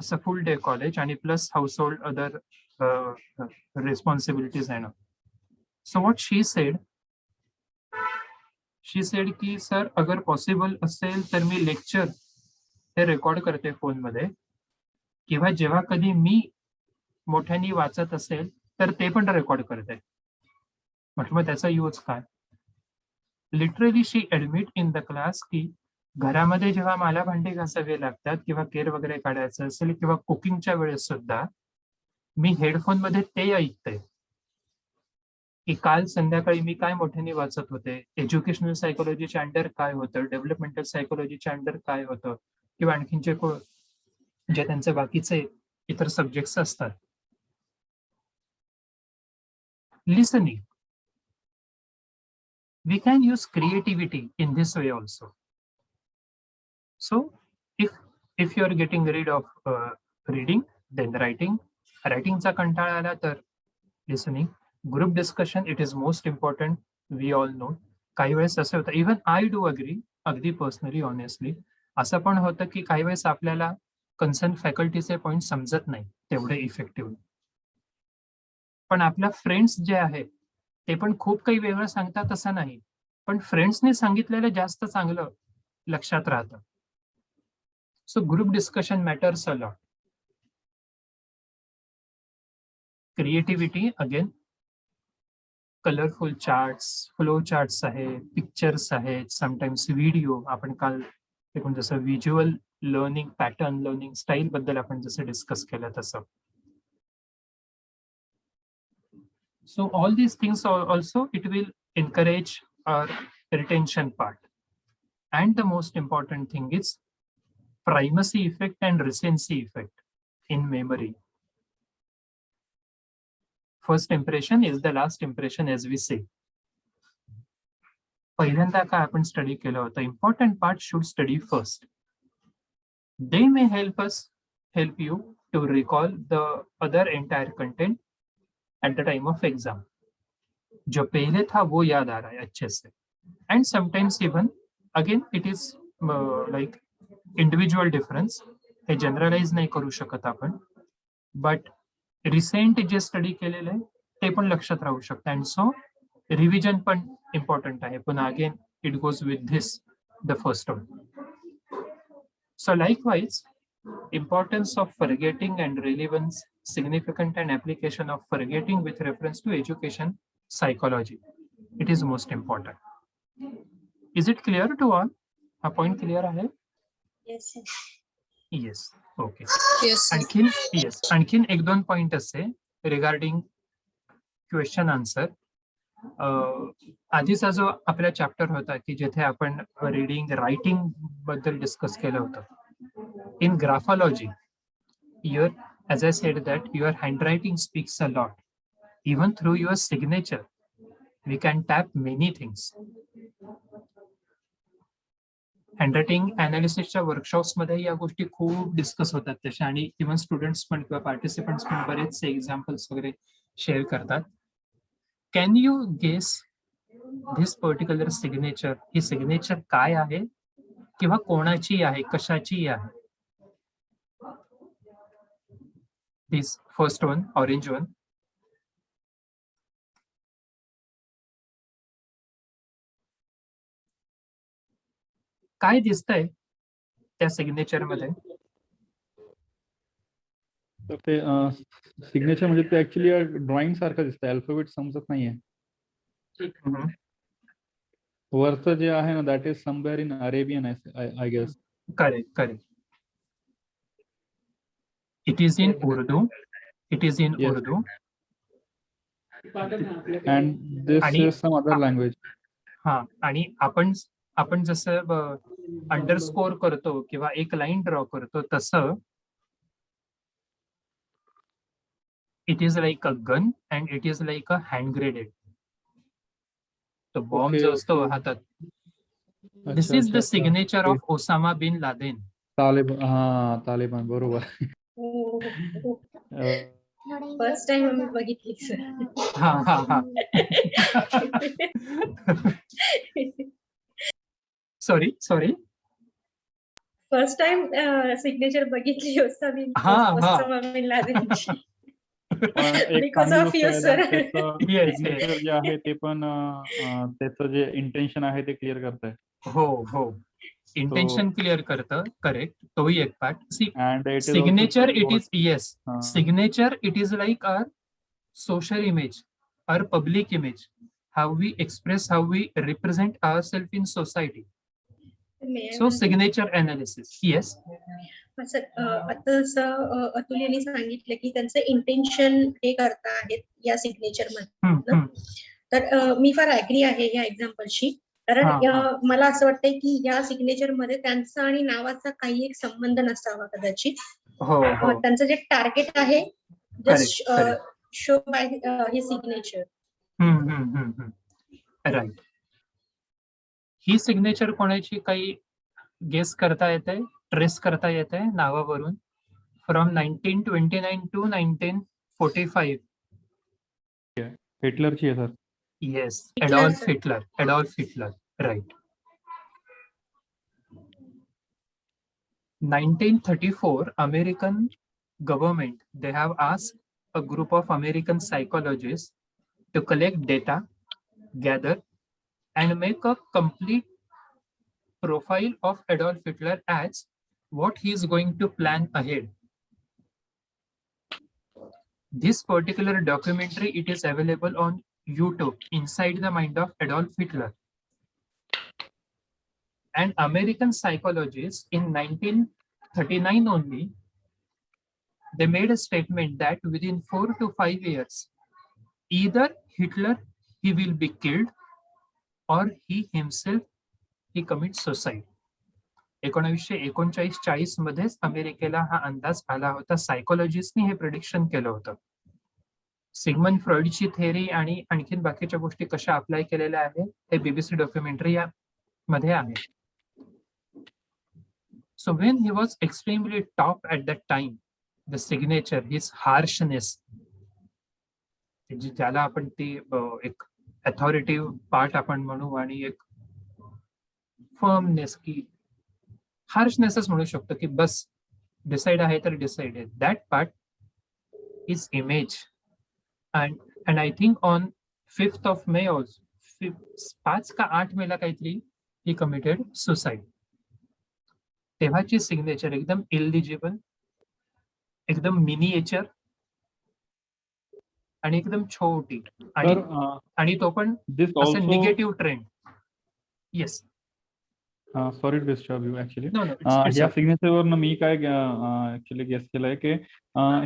असं फुल डे कॉलेज आणि plus house hold other responsibilities आहे ना. सो व्हॉट शी सेड की सर अगर पॉसिबल असेल तर मी लेक्चर हे रेकॉर्ड करते फोनमध्ये, किंवा जेव्हा कधी मी मोठ्यानी वाचत असेल तर ते पण रेकॉर्ड करते. म्हटलं त्याचा यूज काय? Literally she admit in the class की घरामध्ये जेव्हा मला भांडी घासावे लागतात किंवा केर वगैरे काढायचं असेल किंवा कुकिंगच्या वेळेस सुद्धा मी हेडफोन मध्ये ते ऐकते की काल संध्याकाळी मी काय मोठ्याने वाचत होते, एज्युकेशनल सायकोलॉजीच्या अंडर काय होतं, डेव्हलपमेंटल सायकोलॉजीच्या अंडर काय होतं, किंवा आणखीन जे त्यांचे बाकीचे इतर सब्जेक्ट्स असतात. Listening, we can use creativity in this way also. So if you are getting rid of reading, then writing चा कंटाळा आला तर listening. Group discussion, it is most important, we all know. काही वेळेस असं होतं, इव्हन आय डू अग्री, अगदी personally honestly असं पण होतं की काही वेळेस आपल्याला कन्सर्न फॅकल्टीचे पॉईंट समजत नाही तेवढे इफेक्टिव्ह, पण आपल्या फ्रेंड्स जे आहेत ते पण खूप काही वेगळं सांगतात असं नाही, पण फ्रेंड्सने सांगितलेलं जास्त चांगलं लक्षात राहतं. So group discussion matters a lot. Creativity, again colourful charts, flow charts आहे, पिक्चर्स आहेत, समटाइम्स व्हिडिओ. आपण काल एकूण जसं visual learning, pattern learning style बद्दल आपण जसं डिस्कस केलं तसं. So all these things also, it will encourage our retention part. And the most important thing is primacy effect and recency effect in memory. First impression is the last impression, as we say. पहिल्यांदा काय आपण study केलं होतं, important part should study first. They may help you to recall the other entire content at the time of exam. जो पहले था वो याद आ रहा है अच्छे से. And sometimes even again it is like individual difference, हे जनरलाइज नाही करू शकत आपण, बट रिसेंट जे स्टडी केलेलं आहे ते पण लक्षात राहू शकतं. अँड सो रिव्हिजन पण इम्पॉर्टंट आहे. पण again it goes with this the first one. So likewise, importance of forgetting and relevance, significant and application of forgetting with reference to education psychology. It is most important. Is it clear to all? A point clear आहे? Yes, sir. Yes. Okay. Yes. आणखीन एक दोन point असे regarding question answer. आधीचा जो आपला chapter होता की जिथे आपण रीडिंग रायटिंग बद्दल डिस्कस केलं होतं. In graphology, as I said that your handwriting speaks a lot. Even through your signature, we can tap many things. Handwriting अनालिसिसच्या वर्कशॉप्स मध्ये या गोष्टी खूप डिस्कस होतात तशा, आणि इव्हन स्टुडंट्स पण किंवा पार्टिसिपंट्स पण बरेचसे एक्झाम्पल्स वगैरे शेअर करतात. Can you guess this particular signature, ही सिग्नेचर काय आहे किंवा कोणाची आहे, कशाची आहे? This first one, orange one. काय दिसतंय त्या सिग्नेचर मध्ये? तर ते सिग्नेचर म्हणजे ते ऍक्च्युली ड्रॉइंग सारखं दिसतंय, अल्फाबेट समजत नाहीये. वरचं जे आहे ना, that is somewhere in Arabian I guess. Correct. It is in Urdu. Yes. Urdu. And this आणि- is some other language. हा, आणि आपण जसं अंडरस्कोर करतो किंवा एक लाईन ड्रॉ करतो तसं it is like a gun and it is like a hand grenade. तो बॉम्ब जो असतो हातात. This is the signature of Osama bin Laden. Taliban बरोबर. फर्स्ट टाइम आम्ही बघितली सर. हा. सॉरी फर्स्ट टाइम सिग्नेचर बघितली ओसामा बिन लादेनची. Because of you, sir. Signature जे आहे ते पण त्याचं जे इंटेन्शन आहे ते क्लिअर करतंय. हो, इंटेन्शन क्लिअर करतं. करेक्ट. तोही एक part. And signature it is yes. Signature it is like our social image, our public image, how we express, how we represent our self in society. So signature analysis. Yes sir, आता जसं अतुल यांनी सांगितलं की त्यांचं intention हे करता आहेत या signature मध्ये, तर मी फार ऍग्री आहे या एक्झाम्पलशी. कारण मला असं वाटतंय की या सिग्नेचर मध्ये त्यांचा आणि नावाचा काही एक संबंध नसावा कदाचित. त्यांचं जे टार्गेट आहे just show by hey signature. Right. He signature कोणाची काही गेस करता येते, ट्रेस करता येते नावावरून? From 1929 to 1945. हिटलरची आहे sir. Yes, Adolf Hitler. Right. 1934, American government, they have asked a group of American psychologists to collect data, gather, and make a complete profile of Adolf Hitler as what he is going to plan ahead. This particular documentary, it is available on YouTube, Inside the Mind of Adolf Hitler. And American psychologists in 1939 only, they made a statement that within 4 to 5 years, either Hitler, he will be killed, or he himself, he commits suicide. 1939-40 मध्येच अमेरिकेला हा अंदाज आला होता. सायकोलॉजिस्टनी हे prediction केलं होतं. Sigmund फ्रॉइडची theory आणि आणखीन बाकीच्या गोष्टी कशा अप्लाय केलेल्या आहेत हे बीबीसी डॉक्युमेंटरी या मध्ये आहे. So when he was extremely top at that time, the signature, his harshness, ज्याला आपण ती एक अथॉरिटिव्ह पार्ट आपण म्हणू आणि एक फर्मनेस की हार्शनेसच म्हणू शकतो की बस डिसाइड आहे तर डिसाइड आहे. That part is image. and I think on 5th of May also, 5 का 8 मेला काहीतरी he committed suicide. तेव्हाची सिग्नेचर एकदम इलिजिबल, एकदम मिनिएचर आणि एकदम छोटी, तर आणि तो पण this असं also negative trend. Yes. Sorry to disturb you actually. No no ह्या सिग्नेचरवरनं मी काय ऍक्च्युली गेस केलंय की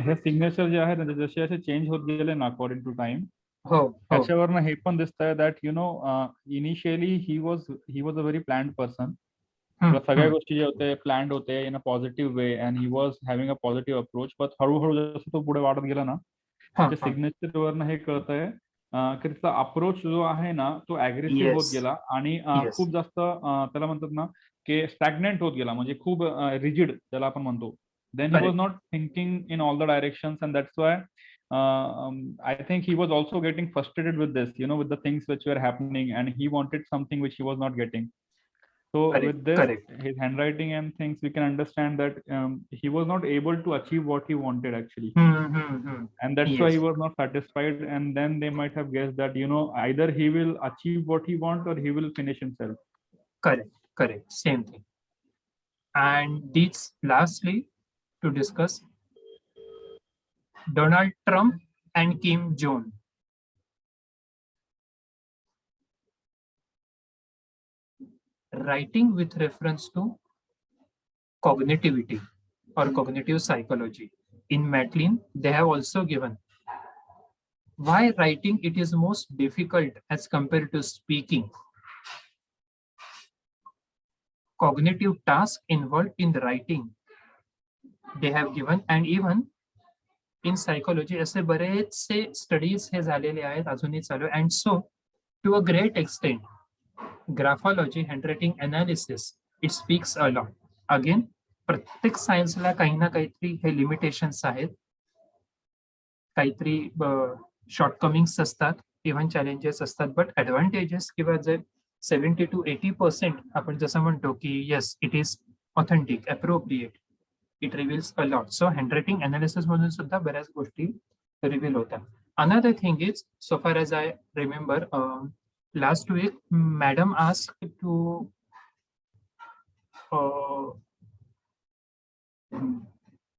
हे सिग्नेचर जे आहे ना जसे जसे चेंज होत गेले ना अकॉर्डिंग टू टाइम, हो हो त्याच्यावरनं हे पण दिसतंय that you know initially he was a very planned person. सगळ्या गोष्टी जे होते प्लॅन्ड होते in a positive way and he was having a positive approach. But हळूहळू जसं तो पुढे वाढत गेला ना त्याच्या सिग्नेचरवरनं हे कळतंय की त्याचा अप्रोच जो आहे ना तो अग्रेसिव्ह होत येस गेला आणि येस खूप जास्त त्याला म्हणतात ना की स्टॅग्नेंट होत गेला, म्हणजे खूप रिजिड त्याला आपण म्हणतो. Then he was correct. Not thinking in all the directions and that's why I think he was also getting frustrated with this, you know, with the things which were happening, and he wanted something which he was not getting. So with correct this, correct. his handwriting and things, we can understand that he was not able to achieve what he wanted actually, and that's why he yes was not satisfied. And then they might have guessed that, you know, either he will achieve what he wants or he will finish himself. Correct correct. Same thing. And this lastly to discuss Donald Trump and Kim Jong. Writing with reference to cognitivity or cognitive psychology. In Matlin, they have also given why writing it is most difficult as compared to speaking. Cognitive task involved in writing they have given, and even in psychology असे बरेचसे studies हे झालेले आहेत, अजूनही चालू. And so to a great extent graphology, handwriting analysis, it speaks a lot. Again प्रत्येक सायन्सला काही ना काहीतरी हे लिमिटेशन्स आहेत, काहीतरी शॉर्टकमिंग्स असतात, इव्हन चॅलेंजेस असतात. बट ॲडव्हान्टेजेस किंवा जे 70 to 80% आपण जसं म्हणतो की yes it is authentic, appropriate, it reveals a lot. So handwriting analysis मधून सुद्धा बऱ्याच गोष्टी रिव्हील होतात. Another thing is, so far as I remember, last week madam asked to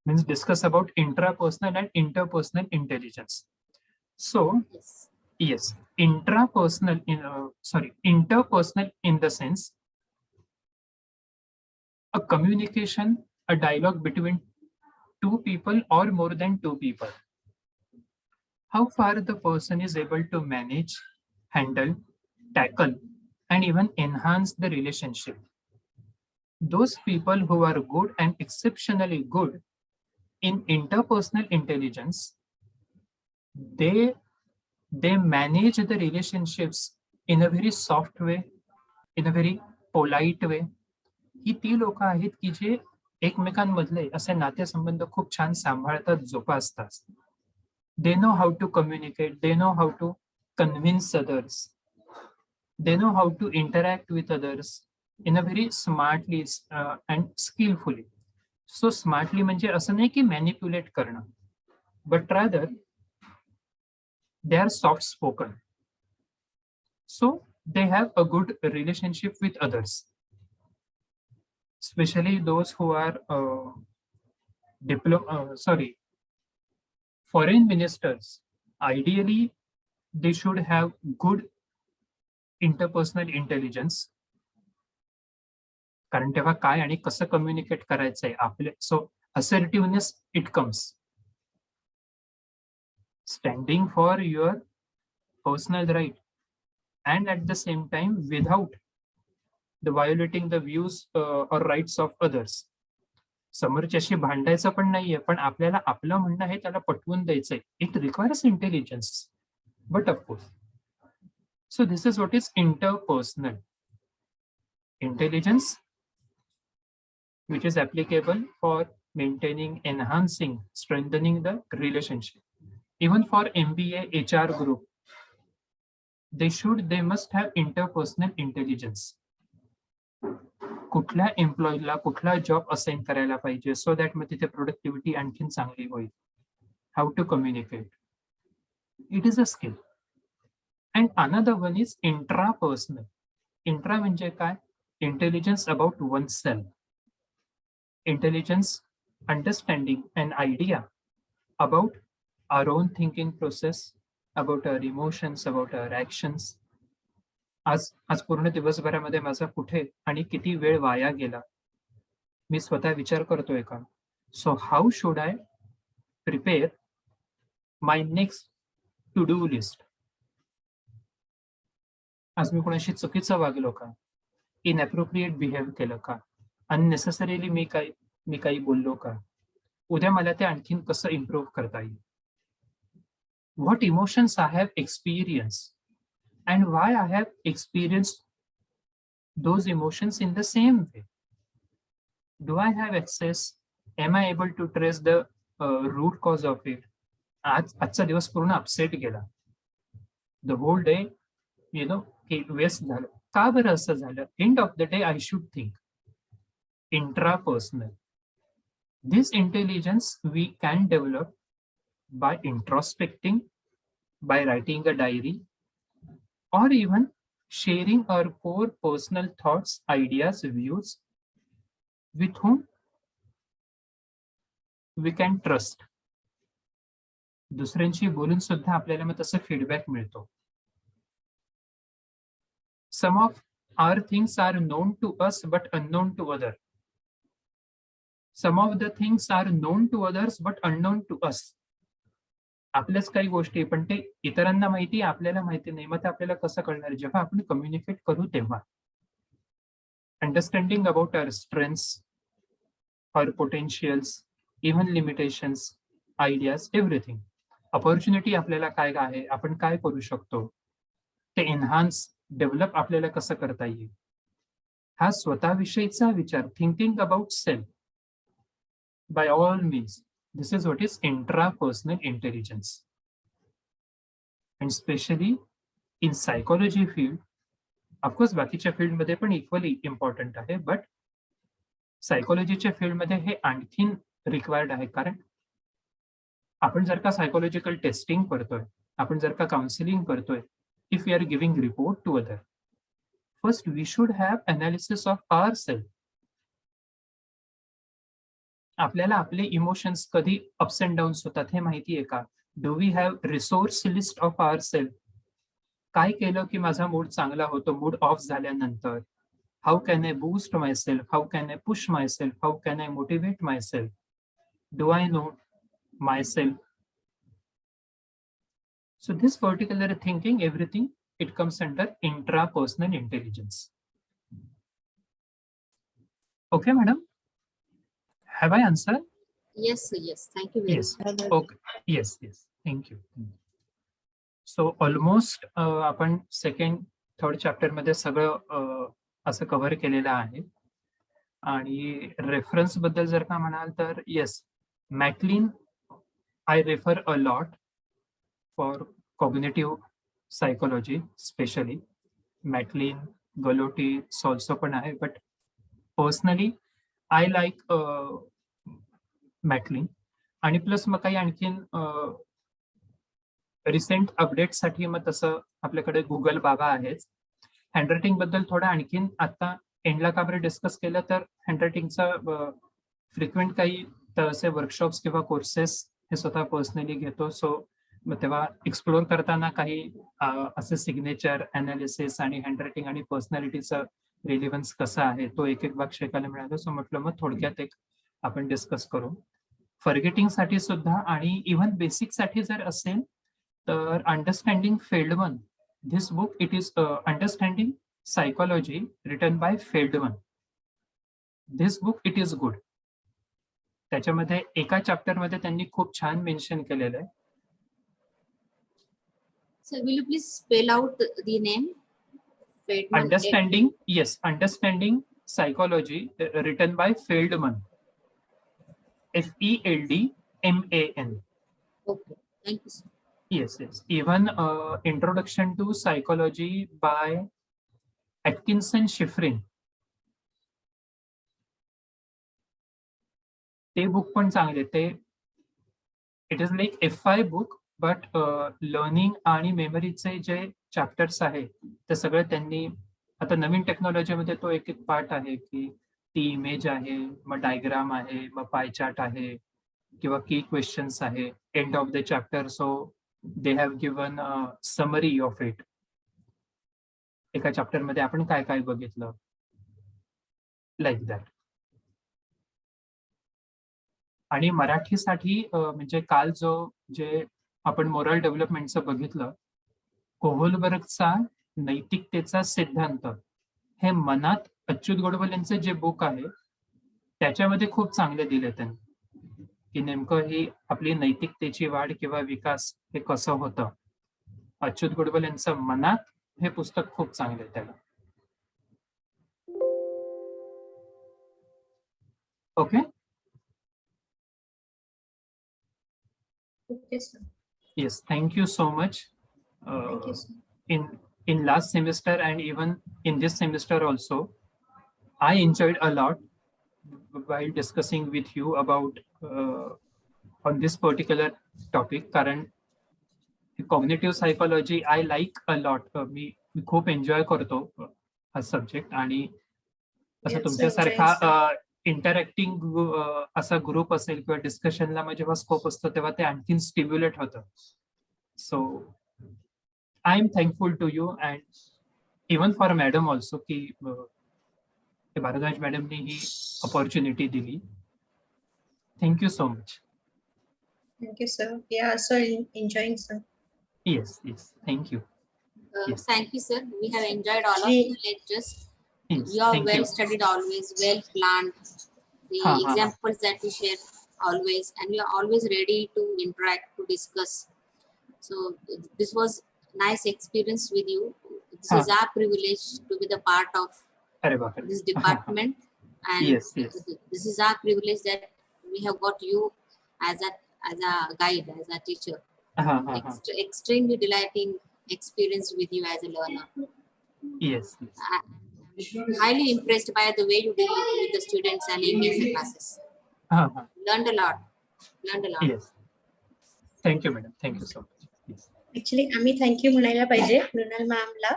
means discuss about intrapersonal and interpersonal intelligence. So Yes. yes, interpersonal in the sense a communication, a dialogue between two people or more than two people. How far the person is able to manage, handle, tackle, and even enhance the relationship. Those people who are good and exceptionally good in interpersonal intelligence, they manage the relationships in a very soft way, in a very polite way. ही ती लोक आहेत की जे एकमेकांमधले असे नातेसंबंध खूप छान सांभाळतात, जोपासतात. They know how to communicate, they know how to convince others, they know how to interact with others in a very smartly and skillfully. So smartly म्हणजे असं नाही की मॅनिप्युलेट करणं, but rather they are soft spoken. So they have a good relationship with others, especially those who are foreign ministers. Ideally they should have good interpersonal intelligence, कारण तेव्हा काय आणि कसं कम्युनिकेट करायचंय आपले. सो assertiveness it comes, standing for your personal right and at the same time without the violating the views or rights of others. समोरच्याशी भांडायचं पण नाहीये, पण आपल्याला आपलं म्हणणं आहे त्याला पटवून द्यायचंय. It requires intelligence, but of course. So this is what is interpersonal intelligence, which is applicable for maintaining, enhancing, strengthening the relationship. Even for MBA HR group, they must have interpersonal intelligence. कुठल्या एम्प्लॉईला कुठला job assign करायला पाहिजे, so that मग तिथे productivity आणखीन चांगली होईल. How to communicate, it is a skill. And another one is intrapersonal. Intra म्हणजे काय? Intelligence about one self. intelligence, understanding an idea about our own thinking process, about our emotions, about our actions. आज आज पूर्ण दिवसभरामध्ये माझा कुठे आणि किती वेळ वाया गेला मी स्वतः विचार करतोय का? So how should I prepare my next to do list? आज मी कोणाशी चुकीचं वागलो का? इनअप्रोप्रिएट बिहेव केलं का? अननेसेसरीली मी काही बोललो का? उद्या मला ते आणखीन कसं इम्प्रूव्ह करता येईल? What emotions I have experienced and why I have experienced those emotions in the same way? Do I have access? Am I able to trace the root cause of it? आजचा दिवस पूर्ण upset गेला. The whole day, waste झालं. का बरं असं झालं? End of the day, I should think. Intrapersonal. This intelligence we can develop by introspecting, by writing a diary, or even sharing our core personal thoughts, ideas, views with whom we can trust. दुसऱ्यांशी बोलून सुद्धा आपल्याला मग तसं feedback मिळतो. Some of our things are known to us but unknown to others. Some of the things are known to others but unknown to us. आपल्याच काही गोष्टी पण ते इतरांना माहिती आपल्याला माहिती नाही. मग ते आपल्याला कसं कळणार? जेव्हा आपण कम्युनिकेट करू तेव्हा. Understanding about our strengths, our potentials, even limitations, ideas, everything. Opportunity आपल्याला काय आहे, आपण काय करू शकतो, ते एन्हान्स डेव्हलप आपल्याला कसं करता येईल, हा स्वतःविषयीचा विचार, thinking about self by all means. This is what is intrapersonal intelligence. And especially in psychology field, of course बाकीच्या फील्ड मध्ये पण इक्वली इम्पॉर्टंट आहे, बट सायकोलॉजीच्या फील्ड मध्ये हे आणखीन रिक्वायर्ड आहे. कारण आपण जर का सायकोलॉजिकल टेस्टिंग करतोय, आपण जर का काउन्सिलिंग करतोय, if you are giving report to other, first we should have analysis of our self. आपल्याला आपले इमोशन्स कधी अप्स अँड डाऊन्स होतात हे माहिती आहे का? Do we have resource list of our self? काय केलं की माझा मूड चांगला होतो मूड ऑफ झाल्यानंतर? How can I boost my self? How can I push my self? How can I motivate my self? Do I know my self? So this particular thinking, everything, it comes under intrapersonal intelligence. Okay madam? Have I answered? Yes, sir, yes. Thank you very Yes. much. Okay. Yes. Thank you. So almost आपण second third chapter मध्ये सगळं असं cover केलेलं आहे. आणि reference बद्दल जर का म्हणाल तर yes, McLean I refer a lot for cognitive psychology, specially McLean, Galotti, Solso पण आहे, but personally I like McLean. आणि प्लस मग काही आणखीन रिसेंट अपडेटसाठी मग तसं आपल्याकडे गुगल बाबा आहेच. हँडरायटिंग बद्दल थोडं आणखीन आता एंडला का बरं डिस्कस केलं तर हँडरायटिंगचा फ्रिक्वेंट काही असे वर्कशॉप्स किंवा कोर्सेस हे स्वतः पर्सनली घेतो. सो मग तेव्हा एक्सप्लोर करताना काही असे सिग्नेचर अनालिसिस आणि हँडरायटिंग आणि पर्सनॅलिटीचं रिलिव्हन्स कसा आहे तो एक भाग शिकायला मिळाला. सो म्हटलं मग थोडक्यात एक आपण डिस्कस करू. फॉरगेटिंग साठी सुद्धा आणि इव्हन बेसिक साठी जर असेल तर understanding Feldman, this book it is understanding psychology written by Feldman. This book it is good. त्याच्यामध्ये एका चॅप्टर मध्ये त्यांनी खूप छान मेन्शन केलेलं आहे. So will you please spell out the name? Feldman. Understanding, yes, Understanding Psychology, written by Feldman. Feldman. Okay, thank you, sir. Yes. Even Introduction to Psychology by Atkinson Shiffrin. ते book पण चांगले. ते it is like FI book, but learning आणि मेमरीचे जे chapters आहे ते सगळं त्यांनी, आता नवीन टेक्नॉलॉजीमध्ये तो एक पार्ट आहे की ती इमेज आहे, मग डायग्राम आहे, मग पाय चार्ट आहे किंवा की क्वेश्चन्स आहे, end of the chapter. So they have given summary of it. एका चॅप्टर मध्ये आपण काय काय बघितलं, लाईक दॅट. आणि मराठीसाठी म्हणजे काल जे आपण मोरल डेव्हलपमेंटचं बघितलं, कोहलबर्गचा नैतिकतेचा सिद्धांत हे मनात अच्युत गोडबोले यांचं जे बुक आहे त्याच्यामध्ये खूप चांगले दिले त्यांनी, की नेमकं ही आपली नैतिकतेची वाढ किंवा विकास हे कसं होतं. अच्युत गोडबोले यांचं मनात हे पुस्तक खूप चांगलं आहे त्याला. Okay. Okay sir. Yes, thank you so much. Thank you, sir. In last semester and even in this semester also, I enjoyed a lot while discussing with you about on this particular topic. कारण cognitive psychology I like a lot. मी खूप enjoy करतो हा subject. आणि असं Yes, तुमच्यासारखा sir. Interacting असा group असेल किंवा डिस्कशनला जेव्हा स्कोप असतो तेव्हा ते आणखीन स्टिम्युलेट होतं. So I am thankful to you and even for madam also की भारद्वाज मॅडमनी ही अपॉर्च्युनिटी दिली. Thank you so much. Thank you, sir. We are also enjoying, sir. Yes yes thank you. Yes. Thank you, sir. We have enjoyed all of Yes. the lectures. Yes, You are thank well you. studied always, well planned. The Ha, ha, ha. examples that you share always, and you are always ready to interact, to discuss. So this was nice experience with you. This Ha. is our privilege to be the part of अरे बापरे. this department, and Yes, yes. this is our privilege that we have got you as a guide, as a teacher. हा हा हा. Extremely delighting experience with you as a learner. Yes yes. I'm highly impressed by the way you deal with the students and engage the classes. हा हा. Learned a lot. Yes. Thank you madam. Thank you so much. Yes. Actually आम्ही thank you म्हणायला पाहिजे मृणाल मॅमला,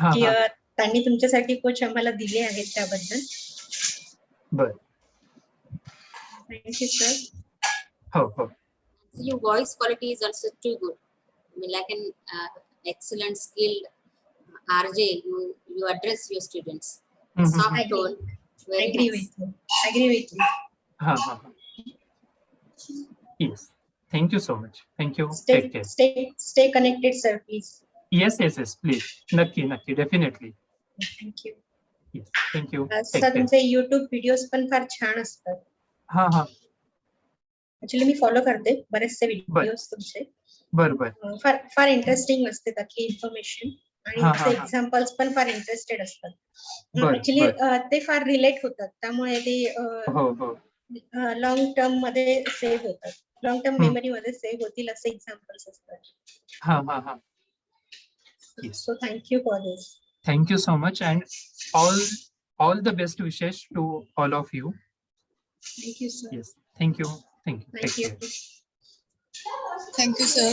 हा की हा. त्यांनी तुमच्यासाठी कोच आम्हाला दिले आहेत त्याबद्दल. बर. Thank you sir. हो हो. Your voice quality is also too good. I mean, like an excellent skilled RJ, you address your students. Hmm, hmm, Soft Agree. tone, very Agree nice. with you. Agree with you. हा हा हा. Yes. Thank you so much. Thank you. Take care. Stay connected, sir, please. Yes yes yes please. नक्की नक्की definitely. Thank you. Yes. Thank you. Take sir care. तुमचे YouTube videos पण फार छान असतात. हा हा. ऍक्च्युली मी फॉलो करते बरेचसे व्हिडिओज तुमचे. बर बर. फार इंटरेस्टिंग असते त्यातली इन्फॉर्मेशन, आणि हा, तुमचे हा, हा. एक्झाम्पल्स पण फार इंटरेस्टेड असतात. बर, ऍक्च्युली बर. ते फार रिलेट होतात, त्यामुळे ते हो हो. लॉंग टर्म मध्ये सेव्ह होतात, लॉंग टर्म हम्म. मेमरी मध्ये सेव्ह होतील असे एक्झाम्पल्स असतात. हा हा हा. Yes. So thank you for this. Thank you so much and all the best wishes to all of you. Thank you sir. Yes. Thank you. Thank you. Take thank you. care. Thank you, sir.